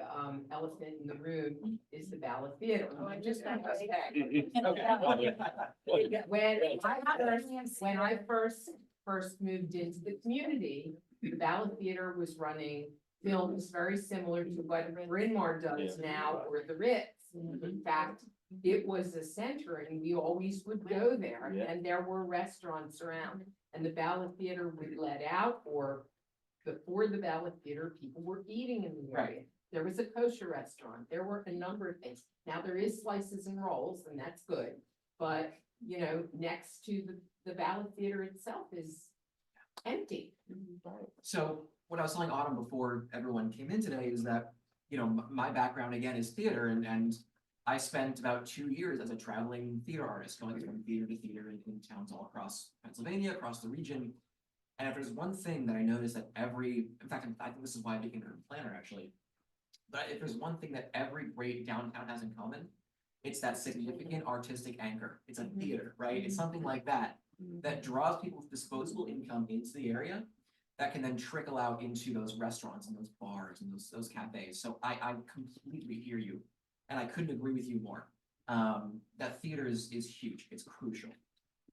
elephant in the room is the Bala Theater. Oh, I just got Okay. Okay. When I first moved into the community, the Bala Theater was running films very similar to what Bryn Mawr does now, or the Ritz. In fact, it was a center and we always would go there, Yeah. and there were restaurants around. And the Bala Theater would let out, or before the Bala Theater, people were eating in the area. There was a kosher restaurant, there were a number of things. Now there is slices and rolls, and that's good. But, you know, next to the Bala Theater itself is empty. So what I was telling Autumn before everyone came in today is that, you know, my background again is theater, and I spent about 2 years as a traveling theater artist, going from theater to theater in towns all across Pennsylvania, across the region. And if there's one thing that I noticed that in fact, I think this is why I became a planner actually. But if there's one thing that every great downtown has in common, it's that significant artistic anchor. It's a theater, right? It's something like that, that draws people with disposable income into the area, that can then trickle out into those restaurants and those bars and those cafes. So I completely hear you, and I couldn't agree with you more. That theater is huge. It's crucial.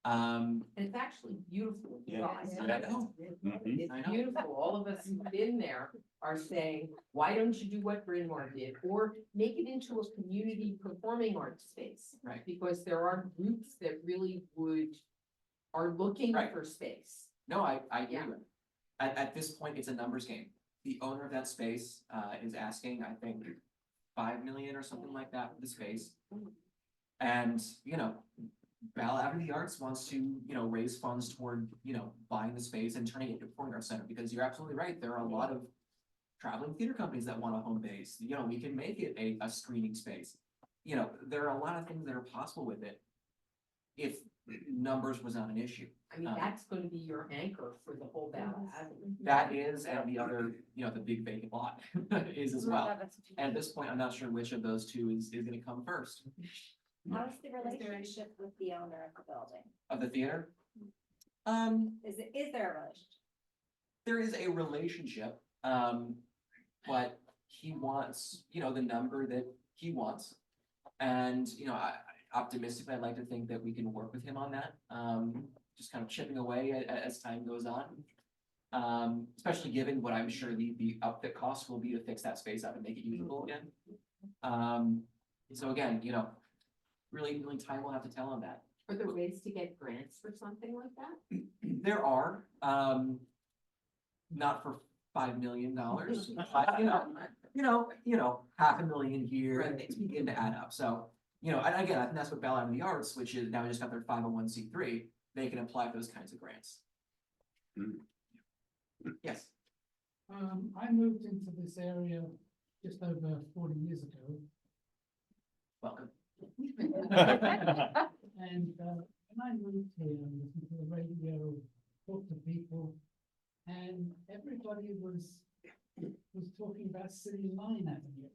And it's actually beautiful. you Yeah. guys. I know. It's I know. beautiful. All of us who've been there are saying, why don't you do what Bryn Mawr did? Or make it into a community performing arts space? Right. Because there are groups that really are looking Right. for space. No, I hear Yeah. you. At this point, it's a numbers game. The owner of that space is asking, I think, 5 million or something like that for the space. And, you know, Bala Avenue Arts wants to, you know, raise funds toward, you know, buying the space and turning it into a performing arts center, because you're absolutely right. There are a lot of traveling theater companies that want a home base. You know, we can make it a screening space. You know, there are a lot of things that are possible with it if numbers was not an issue. I mean, that's gonna be your anchor for the whole Bala Avenue. That is, and the other, you know, the big vacant lot is as well. And at this point, I'm not sure which of those two is gonna come first. How's the relationship with the owner of the building? Of the theater? Is there a relationship? There is a relationship, but he wants, you know, the number that he wants. And, you know, optimistically, I'd like to think that we can work with him on that, just kind of chipping away as time goes on. Especially given what I'm sure the outfit cost will be to fix that space up and make it usable again. So again, you know, really time will have to tell on that. Are there ways to get grants for something like that? There are, not for $5 million, but you know, $500,000 here, and things begin to add up. So, you know, and again, I think that's what Bala Avenue Arts, which is now just got their 501c3, they can apply for those kinds of grants. Yes, I moved into this area just over 40 years ago, welcome. and when I moved here, I listened to the radio, talked to people, and everybody was talking about City Line Avenue.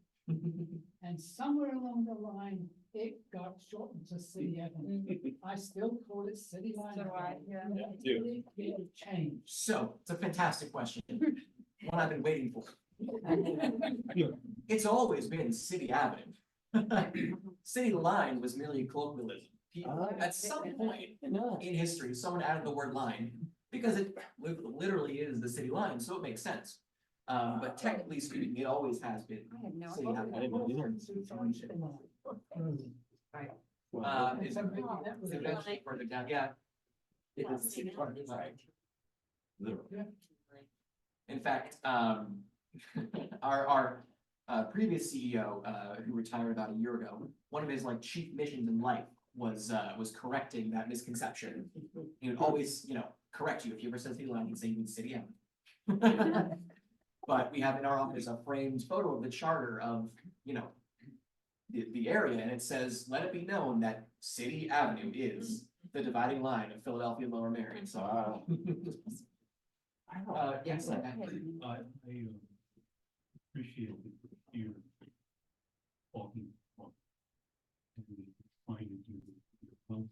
And somewhere along the line, it got shortened to City Avenue. I still call it City Line. So I, Avenue. yeah. It changed. So, it's a fantastic question, one I've been waiting for. It's always been City Avenue. City line was merely a colloquialism. At some point in history, someone added the word line, because it literally is the city line, so it makes sense. But technically speaking, it always has been I had no City idea. Avenue. It's eventually further down, yeah. It is the city line, right. In fact, our previous CEO, who retired about a year ago, one of his like chief missions in life was correcting that misconception. He would always, you know, correct you if you ever said city line, he'd say you mean City Avenue. But we have in our office a framed photo of the charter of, you know, the area, and it says, let it be known that City Avenue is the dividing line of Philadelphia and Lower Merion, so. Yes, Okay. I appreciate you talking about and trying to do the come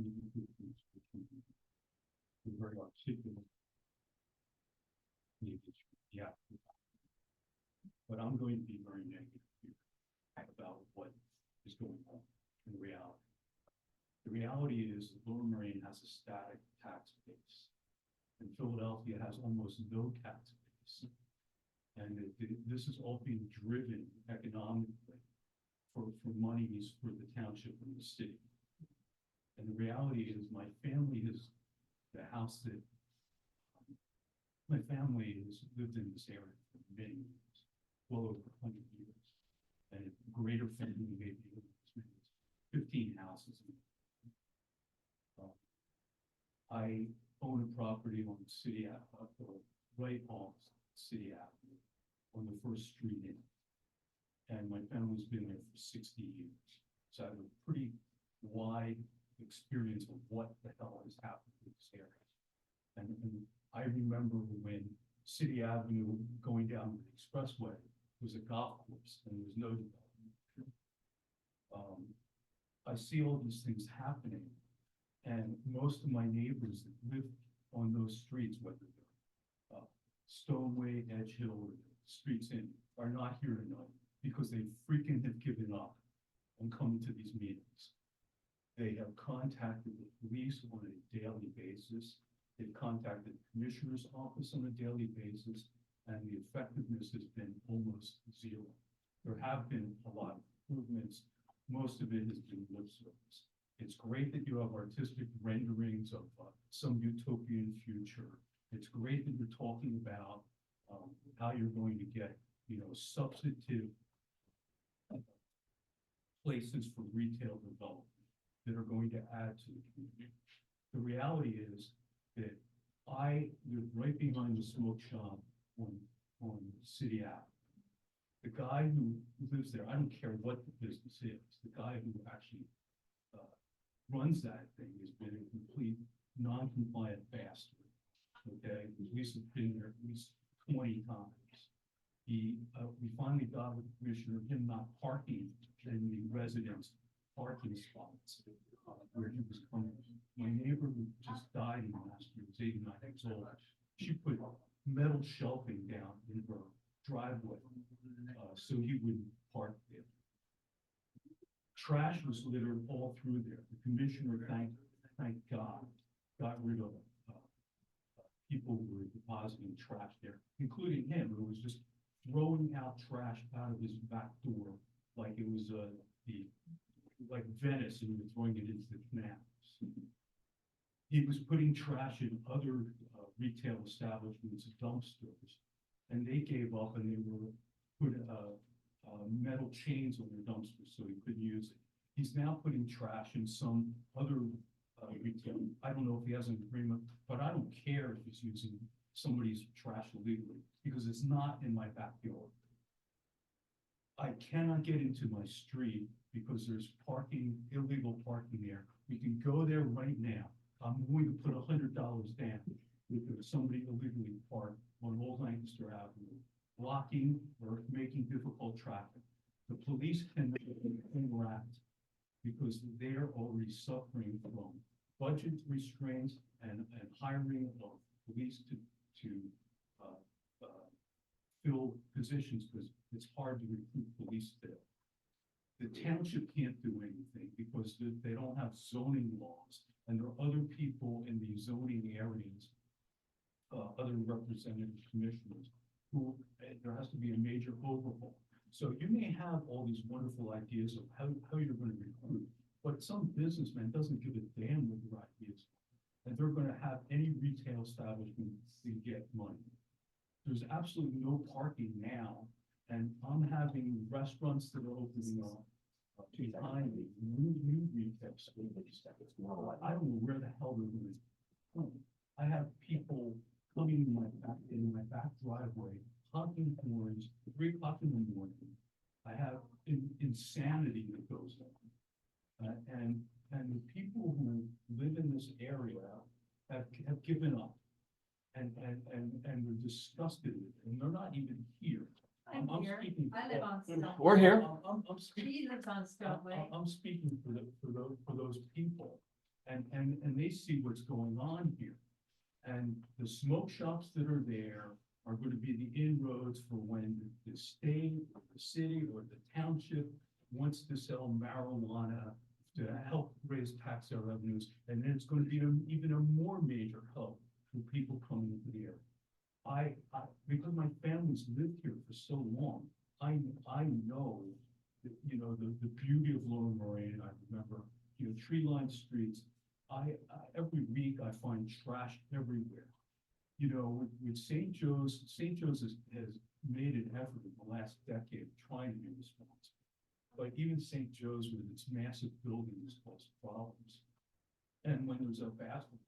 to conclusions, we're very articulate. Yeah. But I'm going to be very negative here about what is going on in reality. The reality is that Lower Merion has a static tax base. And Philadelphia has almost no tax base. And this is all being driven economically for monies for the township and the city. And the reality is my family is the house that my family has lived in this area for many years, well over 100 years. And a greater family maybe 15 houses. I own a property on City Ave, right off City Avenue, on the first street in. And my family's been there for 60 years. So I have a pretty wide experience of what the hell has happened in this area. And I remember when City Avenue going down the expressway was a golf course and there was no development. I see all these things happening, and most of my neighbors that live on those streets, whether they're Stoneway, Edge Hill, or streets in, are not here tonight because they freaking have given up on coming to these meetings. They have contacted the police on a daily basis. They've contacted the commissioner's office on a daily basis, and the effectiveness has been almost zero. There have been a lot of improvements. Most of it has been lip service. It's great that you have artistic renderings of some utopian future. It's great that you're talking about how you're going to get, substantive places for retail development that are going to add to the community. The reality is that I live right behind the smoke shop on City Ave. The guy who lives there, I don't care what the business is, the guy who actually runs that thing has been a complete non-compliant bastard. Okay, Lisa's been there at least 20 times. We finally got with the commissioner him not parking in the residence parking spots where he was coming. My neighbor who just died in last year was 89 years old. She put metal shelving down in her driveway so he wouldn't park there. Trash was littered all through there. The commissioner, thank God, got rid of people who were depositing trash there, including him, who was just throwing out trash out of his back door like it was like Venice, and he was throwing it into the canals. He was putting trash in other retail establishments, dumpsters, and they gave up and they were put metal chains on their dumpsters so he couldn't use it. He's now putting trash in some other retail. I don't know if he has an agreement, but I don't care if he's using somebody's trash illegally because it's not in my backyard. I cannot get into my street because there's illegal parking there. We can go there right now. I'm going to put $100 down if somebody illegally parked on Old Lancaster Avenue, blocking or making difficult traffic. The police cannot interact because they're already suffering from budget restraints and hiring of police to fill positions because it's hard to recruit police there. The township can't do anything because they don't have zoning laws, and there are other people in the zoning areas, other representative commissioners, who there has to be a major overhaul. So you may have all these wonderful ideas of how you're going to recruit, but some businessman doesn't give a damn what your ideas are, and they're going to have any retail establishment to get money. There's absolutely no parking now, and I'm having restaurants that are opening up behind me, new retail stores. I don't know where the hell they're going to come. I have people coming in my back driveway, honking horns, 3 o'clock in the morning. I have insanity that goes on, and the people who live in this area have given up. And they're disgusted with it, and they're not even here. I'm speaking. I live on Stone. We're here. I'm speaking. He lives on Stone Way. I'm speaking for those people, and they see what's going on here. And the smoke shops that are there are going to be the inroads for when the state, or the city, or the township wants to sell marijuana to help raise tax revenues, and then it's going to be even a more major hub for people coming into the area. Because my family's lived here for so long, I know that, the beauty of Lower Moraine. I remember, tree-lined streets. Every week I find trash everywhere. With St. Joe's has made an effort in the last decade trying to be responsible. But even St. Joe's with its massive buildings caused problems. And when there's a basketball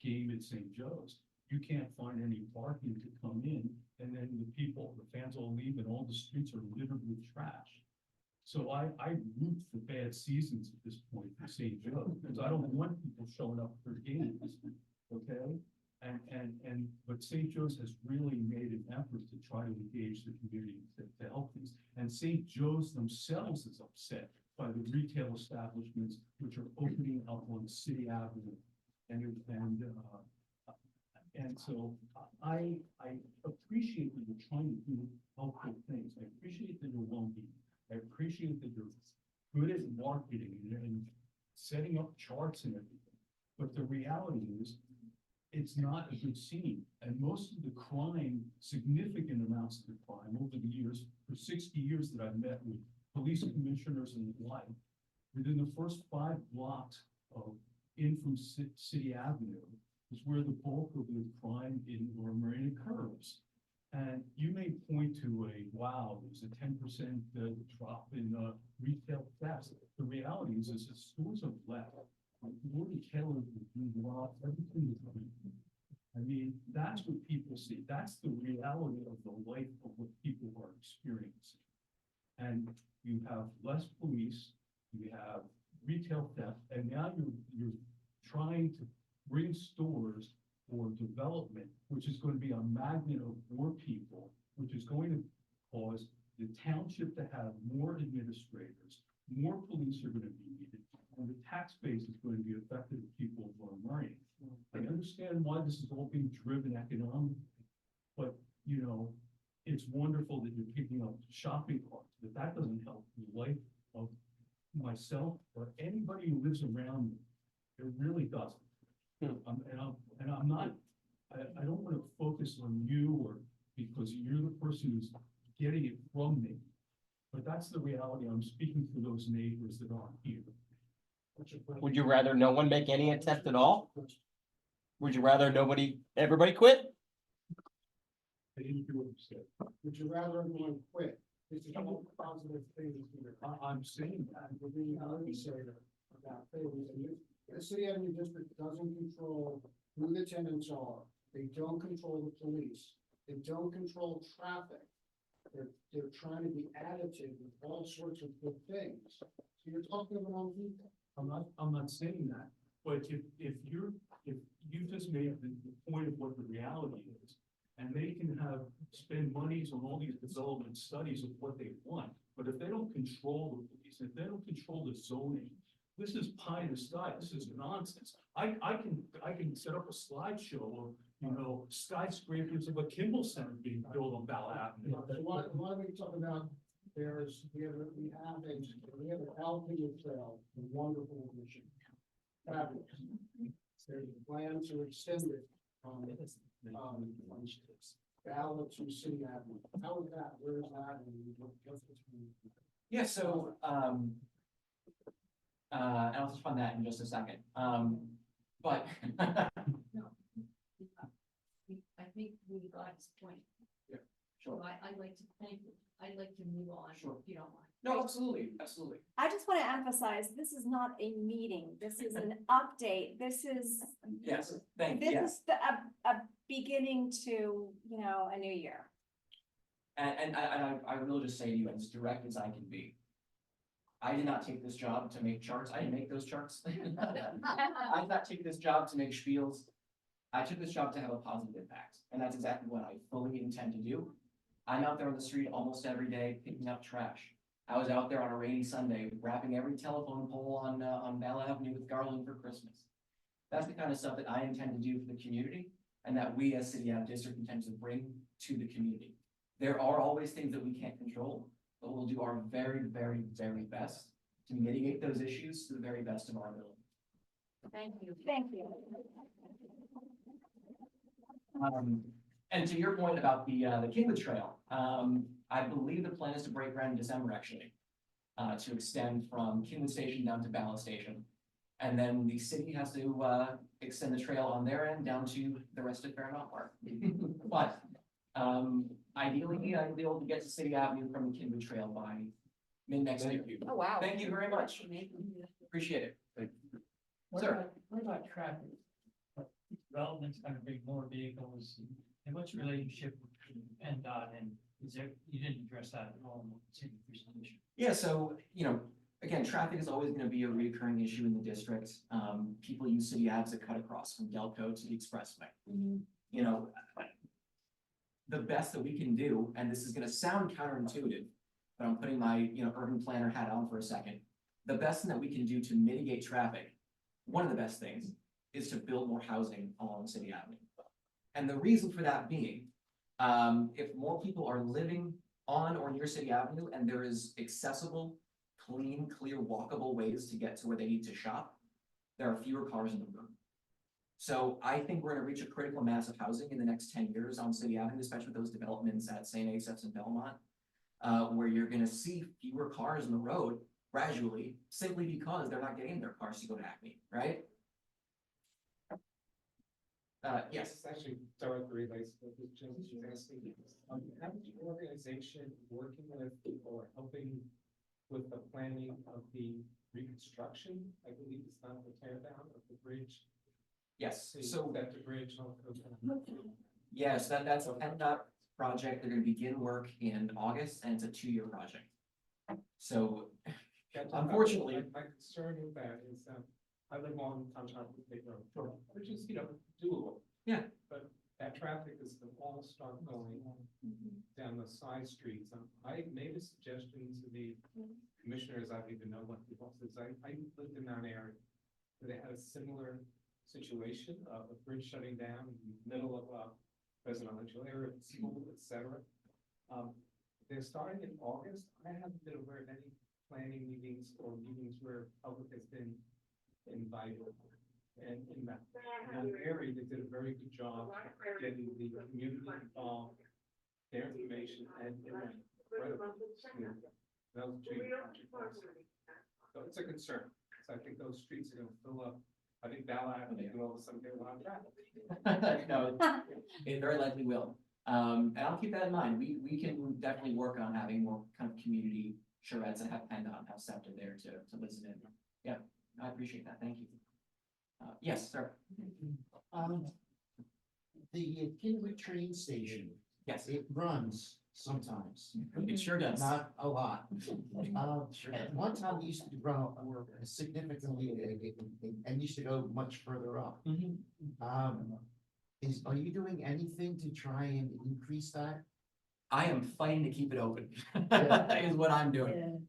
game at St. Joe's, you can't find any parking to come in, and then the fans all leave, and all the streets are littered with trash. So I root for bad seasons at this point for St. Joe's, because I don't want people showing up for games, okay? But St. Joe's has really made an effort to try to engage the community to help these. And St. Joe's themselves is upset by the retail establishments which are opening up on City Avenue. And so I appreciate that you're trying to do helpful things. I appreciate that you're well-being. I appreciate that you're good at marketing and setting up charts and everything. But the reality is, it's not a good scene. And most of the crime, significant amounts of the crime over the years, for 60 years that I've met with police commissioners and the like, within the first 5 blocks from City Avenue is where the bulk of the crime in Lower Moraine occurs. And you may point to wow, there's a 10% drop in retail thefts. The reality is that stores have left. More retailers have been robbed, everything is running. I mean, that's what people see. That's the reality of the life of what people are experiencing. And you have less police, you have retail theft, and now you're trying to bring stores for development, which is going to be a magnet of more people, which is going to cause the township to have more administrators, more police are going to be needed, and the tax base is going to be affected if people are learning. I understand why this is all being driven economically, but it's wonderful that you're picking up shopping carts, but that doesn't help the life of myself or anybody who lives around me. It really doesn't. I'm not, I don't want to focus on you or because you're the person who's getting it from me. But that's the reality. I'm speaking for those neighbors that aren't here. Would you rather no one make any attempt at all? Would you rather everybody quit? I didn't hear what you said. Would you rather everyone quit? This is all positive things here. I'm saying that. We're being conservative about things. And the City Avenue District doesn't control who the tenants are. They don't control the police. They don't control traffic. They're trying to be additive with all sorts of good things. So you're talking about people. I'm not saying that, but if you just made the point of what the reality is, and they can spend monies on all these development studies of what they want, but if they don't control the police, if they don't control the zoning, this is pie in the sky. This is nonsense. I can set up a slideshow of skyscrapers of a Kimball Center being built on Bala Avenue. Why don't we talk about we have an Alpine trail, a wonderful addition. Fabulous. There's a plan to extend it from Bala to City Avenue. How is that? Where is that? And Yeah, so, and I'll touch on that in just a second. But I think we got his point. sure. So I'd like to thank you. I'd like to move on, Sure. if you don't mind. No, absolutely, absolutely. I just want to emphasize, this is not a meeting. This is an update. This is, Yes, thank you. this Yes. is a beginning to, a new year. And I will just say to you as direct as I can be. I did not take this job to make charts. I didn't make those charts. I did not take this job to make spiels. I took this job to have a positive impact, and that's exactly what I fully intend to do. I'm out there on the street almost every day picking up trash. I was out there on a rainy Sunday wrapping every telephone pole on Bala Avenue with garland for Christmas. That's the kind of stuff that I intend to do for the community and that we as City Ave District intend to bring to the community. There are always things that we can't control, but we'll do our very, very, very best to mitigate those issues to the very best of our ability. Thank you. Thank you. And to your point about the Kingwood Trail, I believe the plan is to break ground in December, actually, to extend from Kingwood Station down to Bala Station. And then the city has to, extend the trail on their end down to the rest of Fairmount Park. But, ideally, I'll be able to get to City Avenue from the Kingwood Trail by mid-next year. Oh, wow. Thank you very much. Appreciate it. Sir. What about traffic? Development's gonna bring more vehicles, and what's the relationship between PennDOT and, is there, you didn't address that at all in the city presentation? Yeah, so, again, traffic is always gonna be a recurring issue in the district. People use city ads to cut across from Delco to the expressway. You know, the best that we can do, and this is gonna sound counterintuitive, but I'm putting my, urban planner hat on for a second. The best thing that we can do to mitigate traffic, one of the best things, is to build more housing along City Avenue. And the reason for that being, if more people are living on or near City Avenue and there is accessible, clean, clear, walkable ways to get to where they need to shop, there are fewer cars in the road. So I think we're gonna reach a critical mass of housing in the next 10 years on City Avenue, especially with those developments at St. Asaph's and Belmont, where you're gonna see fewer cars in the road gradually, simply because they're not getting in their cars to go to Acme, right? Yes. This actually directly relates to what Jim was asking. How is your organization working with or helping with the planning of the reconstruction? I believe it's not the tear down of the bridge. Yes, So so, that the bridge. yes, that's a PennDOT project. They're gonna begin work in August, and it's a 2-year project. So, unfortunately. My concern with that is, I live on top of the big road, which is, doable. Yeah. But that traffic is gonna all start going down the side streets. I made a suggestion to the commissioners, I don't even know what the boss is, I lived in that area. Where they had a similar situation, a bridge shutting down in the middle of a residential area, school, etc. They're starting in August. I haven't been aware of any planning meetings or meetings where public has been invited. And in that area, they did a very good job getting the community involved, their information, and it went incredibly smooth. That was so it's a concern. So I think those streets are gonna fill up. I think Bala Avenue and all of a sudden they're on traffic. No, it very likely will. And I'll keep that in mind. We can definitely work on having more kind of community charrettes and have PennDOT and have SEPTA there to listen in. Yeah, I appreciate that. Thank you. Yes, sir. The Kingwood train station, Yes, it runs sometimes, it sure does. not a lot. Sure At does. one time, it used to run significantly, and used to go much further up. Mhm. Are you doing anything to try and increase that? I am fighting to keep it open, Yeah. is what I'm doing.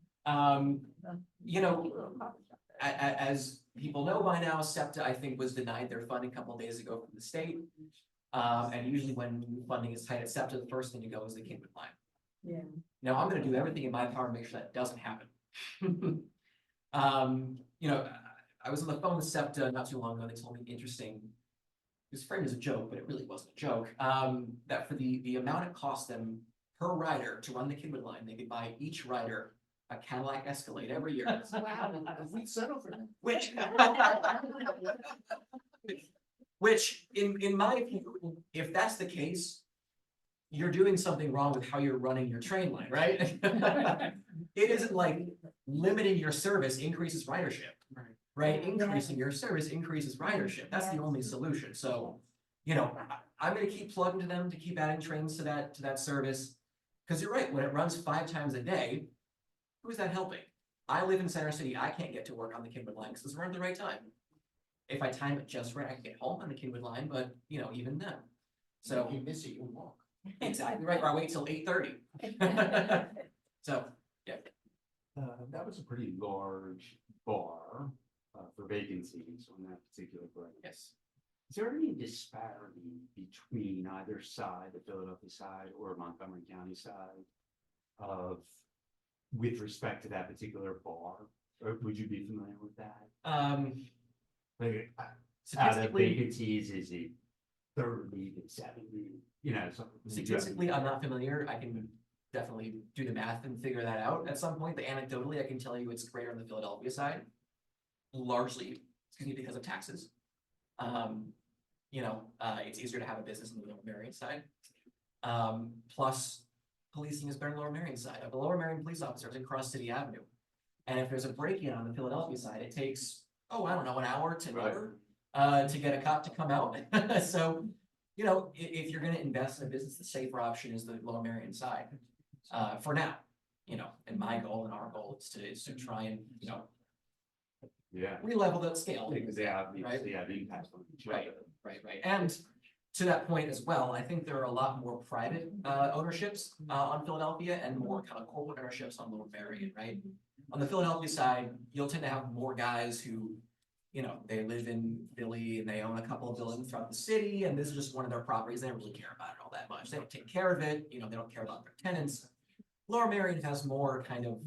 As people know by now, SEPTA, I think, was denied their funding a couple of days ago from the state. And usually when funding is tight at SEPTA, the first thing to go is the Kingwood line. Yeah. Now, I'm gonna do everything in my power to make sure that doesn't happen. I was on the phone with SEPTA not too long ago. They told me interesting. It was framed as a joke, but it really wasn't a joke. That for the amount it cost them per rider to run the Kingwood line, they could buy each rider a Cadillac Escalade every year. If we settle for that. Which in my view, if that's the case, you're doing something wrong with how you're running your train line, right? It isn't like limiting your service increases ridership, right? Increasing your service increases ridership. That's the only solution. So, I'm gonna keep plugging to them to keep adding trains to that service. Cause you're right, when it runs 5 times a day, who's that helping? I live in Center City. I can't get to work on the Kingwood line because it's run at the right time. If I time it just right, I can get home on the Kingwood line, but even then. So If you miss it, you'll walk. Exactly right, or I wait till 8:30. So, That was a pretty large bar, for vacancies on that particular break. yes. Is there any disparity between either side, the Philadelphia side or Montgomery County side of, with respect to that particular bar? Or would you be familiar with that? Like, out of Statistically, vacancies, is it 30 to 70, you know, something? statistically, I'm not familiar. I can definitely do the math and figure that out at some point. But anecdotally, I can tell you it's greater on the Philadelphia side. Largely, because of taxes. It's easier to have a business on the Lower Merion side. Plus, policing is better on the Lower Merion side. The Lower Merion police officers in Cross City Avenue. And if there's a break-in on the Philadelphia side, it takes, an hour to never, to get a cop to come out. So, if you're gonna invest in a business, the safer option is the Lower Merion side. For now, and my goal and our goal is to try and, Yeah. re-level that scale. Because they have, Right. they have impact on each Right. other. Right. And to that point as well, I think there are a lot more private ownerships on Philadelphia and more kind of corporate ownerships on Lower Merion, right? On the Philadelphia side, you'll tend to have more guys who, they live in Philly and they own a couple of buildings throughout the city, and this is just one of their properties. They don't really care about it all that much. They don't take care of it, they don't care about their tenants. Lower Merion has more kind of,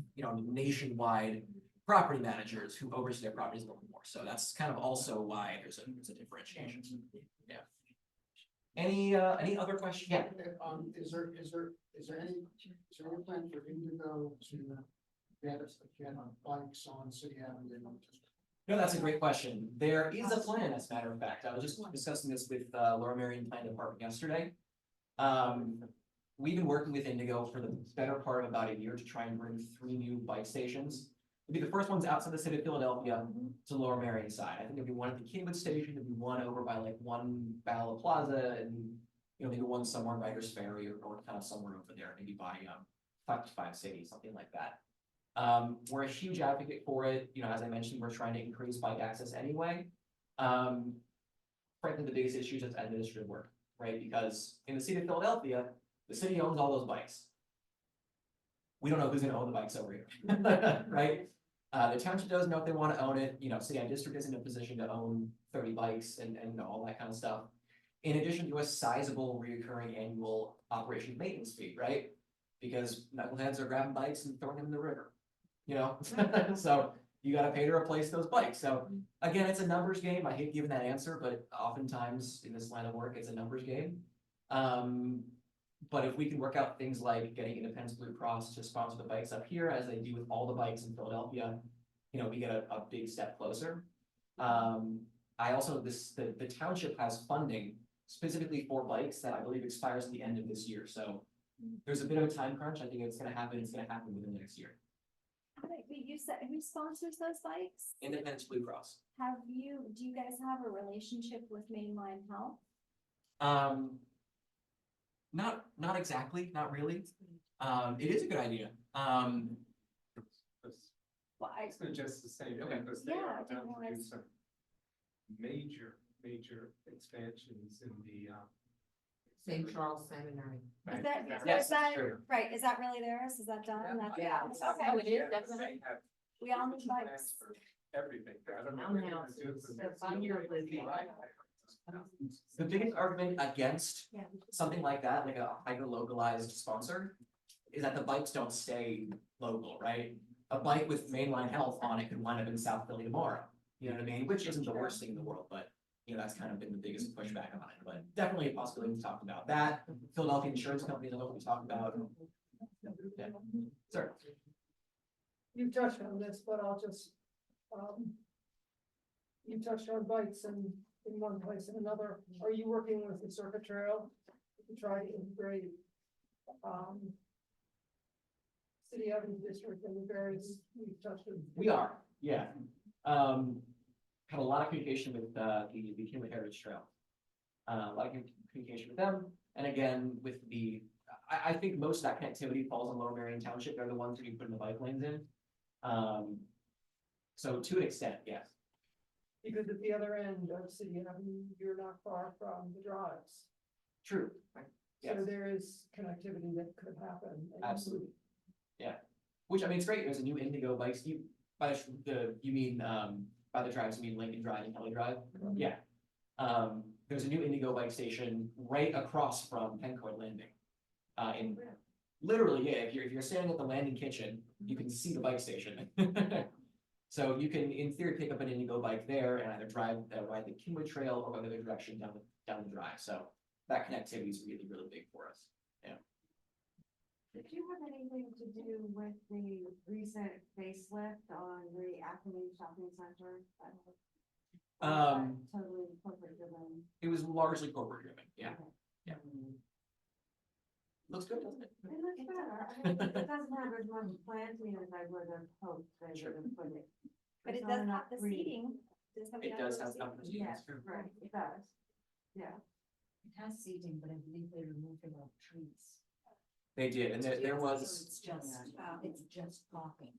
nationwide property managers who oversee their properties a little more. So that's kind of also why there's a differentiation. Yeah. Any other questions? Yeah. Is there any plan for Indigo to get on bikes on City Avenue? No, that's a great question. There is a plan, as a matter of fact. I was just discussing this with Lower Merion Plan Department yesterday. We've been working with Indigo for the better part of about a year to try and bring 3 new bike stations. It'd be the first ones outside the city of Philadelphia to Lower Merion side. I think it'd be one at the Kingwood Station, it'd be one over by like one Bala Plaza, and maybe one somewhere by Writers Ferry or kind of somewhere over there, maybe by 5 City, something like that. We're a huge advocate for it. As I mentioned, we're trying to increase bike access anyway. Frankly, the biggest issue is just administrative work, right? Because in the city of Philadelphia, the city owns all those bikes. We don't know who's gonna own the bikes over here, right? The township doesn't know if they want to own it. City Ave District isn't in a position to own 30 bikes and all that kind of stuff. In addition to a sizable recurring annual operation maintenance fee, right? Because knuckleheads are grabbing bikes and throwing them in the river, so you gotta pay to replace those bikes. So again, it's a numbers game. I hate giving that answer, but oftentimes in this line of work, it's a numbers game. But if we can work out things like getting Independence Blue Cross to sponsor the bikes up here, as they do with all the bikes in Philadelphia, we get a big step closer. I also, the township has funding specifically for bikes that I believe expires at the end of this year. So there's a bit of a time crunch. I think it's gonna happen within the next year. Wait, you said, who sponsors those bikes? Independence Blue Cross. Do you guys have a relationship with Mainline Health? Not exactly, not really. It is a good idea. Well, I, It's just the same, Okay. because they Yeah, are I about didn't to do realize- some major expansions in the, St. Charles Seminary. is that, so Yes, is that, sure. right, is that really theirs? Is that done? That's- Yeah. Okay. Oh, it is, definitely. They have We all need plans bikes. for everything. I don't know what they're gonna do for Townhouses, next the year. senior living. The biggest argument against Yeah. something like that, like a hyper localized sponsor, is that the bikes don't stay local, right? A bike with Mainline Health on it could wind up in South Philly tomorrow, you know what I mean? Which isn't the worst thing in the world, but that's kind of been the biggest pushback on it, but definitely a possibility. We talked about that. Philadelphia Insurance Company, another one we talked about. Yeah. Sir, You touched on this, but I'll just, you touched on bikes in one place and another. Are you working with the Circuit Trail to try to integrate, City Avenue District and the various, we've touched on? we are, yeah. Had a lot of communication with the Kingwood Heritage Trail. A lot of communication with them, and again, with I think most of that connectivity falls on Lower Merion Township. They're the ones who you put in the bike lanes in. So to an extent, yes. Because at the other end of City Avenue, you're not far from the drives. True. So Yes. there is connectivity that could happen. and- Absolutely. Yeah, which, I mean, it's great, there's a new Indigo bikes, you mean, by the drives, you mean Lincoln Drive and Kelly Drive? Yeah. There's a new Indigo bike station right across from Pencoy Landing. Literally, yeah, if you're standing at the landing kitchen, you can see the bike station. So you can, in theory, pick up an Indigo bike there and either ride the Kinwood Trail or go the other direction down the drive, so that connectivity is really, really big for us. Did you have anything to do with the recent facelift on the Acme Shopping Center? Totally corporate driven. It was largely corporate driven, yeah. Yeah. Looks good, doesn't it? It looks better. I mean, it doesn't have as much planting as I would have hoped they Sure. would have put it. But it There's does not have the enough green. seating. Does have the It does outdoor have seating. some seating, Yes, it's true. right, it does. Yeah. It has seating, but I believe they removed a lot of trees. They did, and there So was, it's just parking.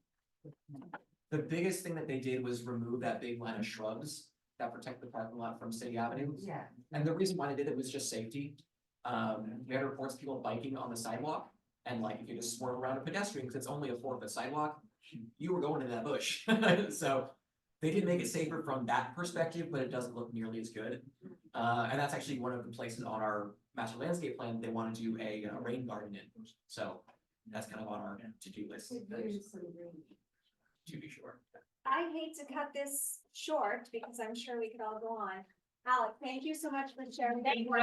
the biggest thing that they did was remove that big line of shrubs that protect the parking lot from City Avenue. Yeah. And the reason why they did it was just safety. We had reports of people biking on the sidewalk, and like, if you just swerve around a pedestrian, because it's only a 4-foot sidewalk, you were going into that bush. So they did make it safer from that perspective, but it doesn't look nearly as good. And that's actually one of the places on our master landscape plan, they want to do a rain garden in, so that's kind of on our to-do list, Could use some green. to be sure. I hate to cut this short because I'm sure we could all go on. Alec, thank you so much for sharing. You're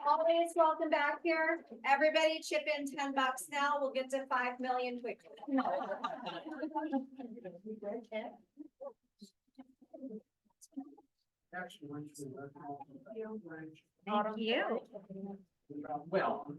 always welcome back here. Everybody chip in $10 now. We'll get to 5 million quickly. Actually, once we let them all- Thank you. Well,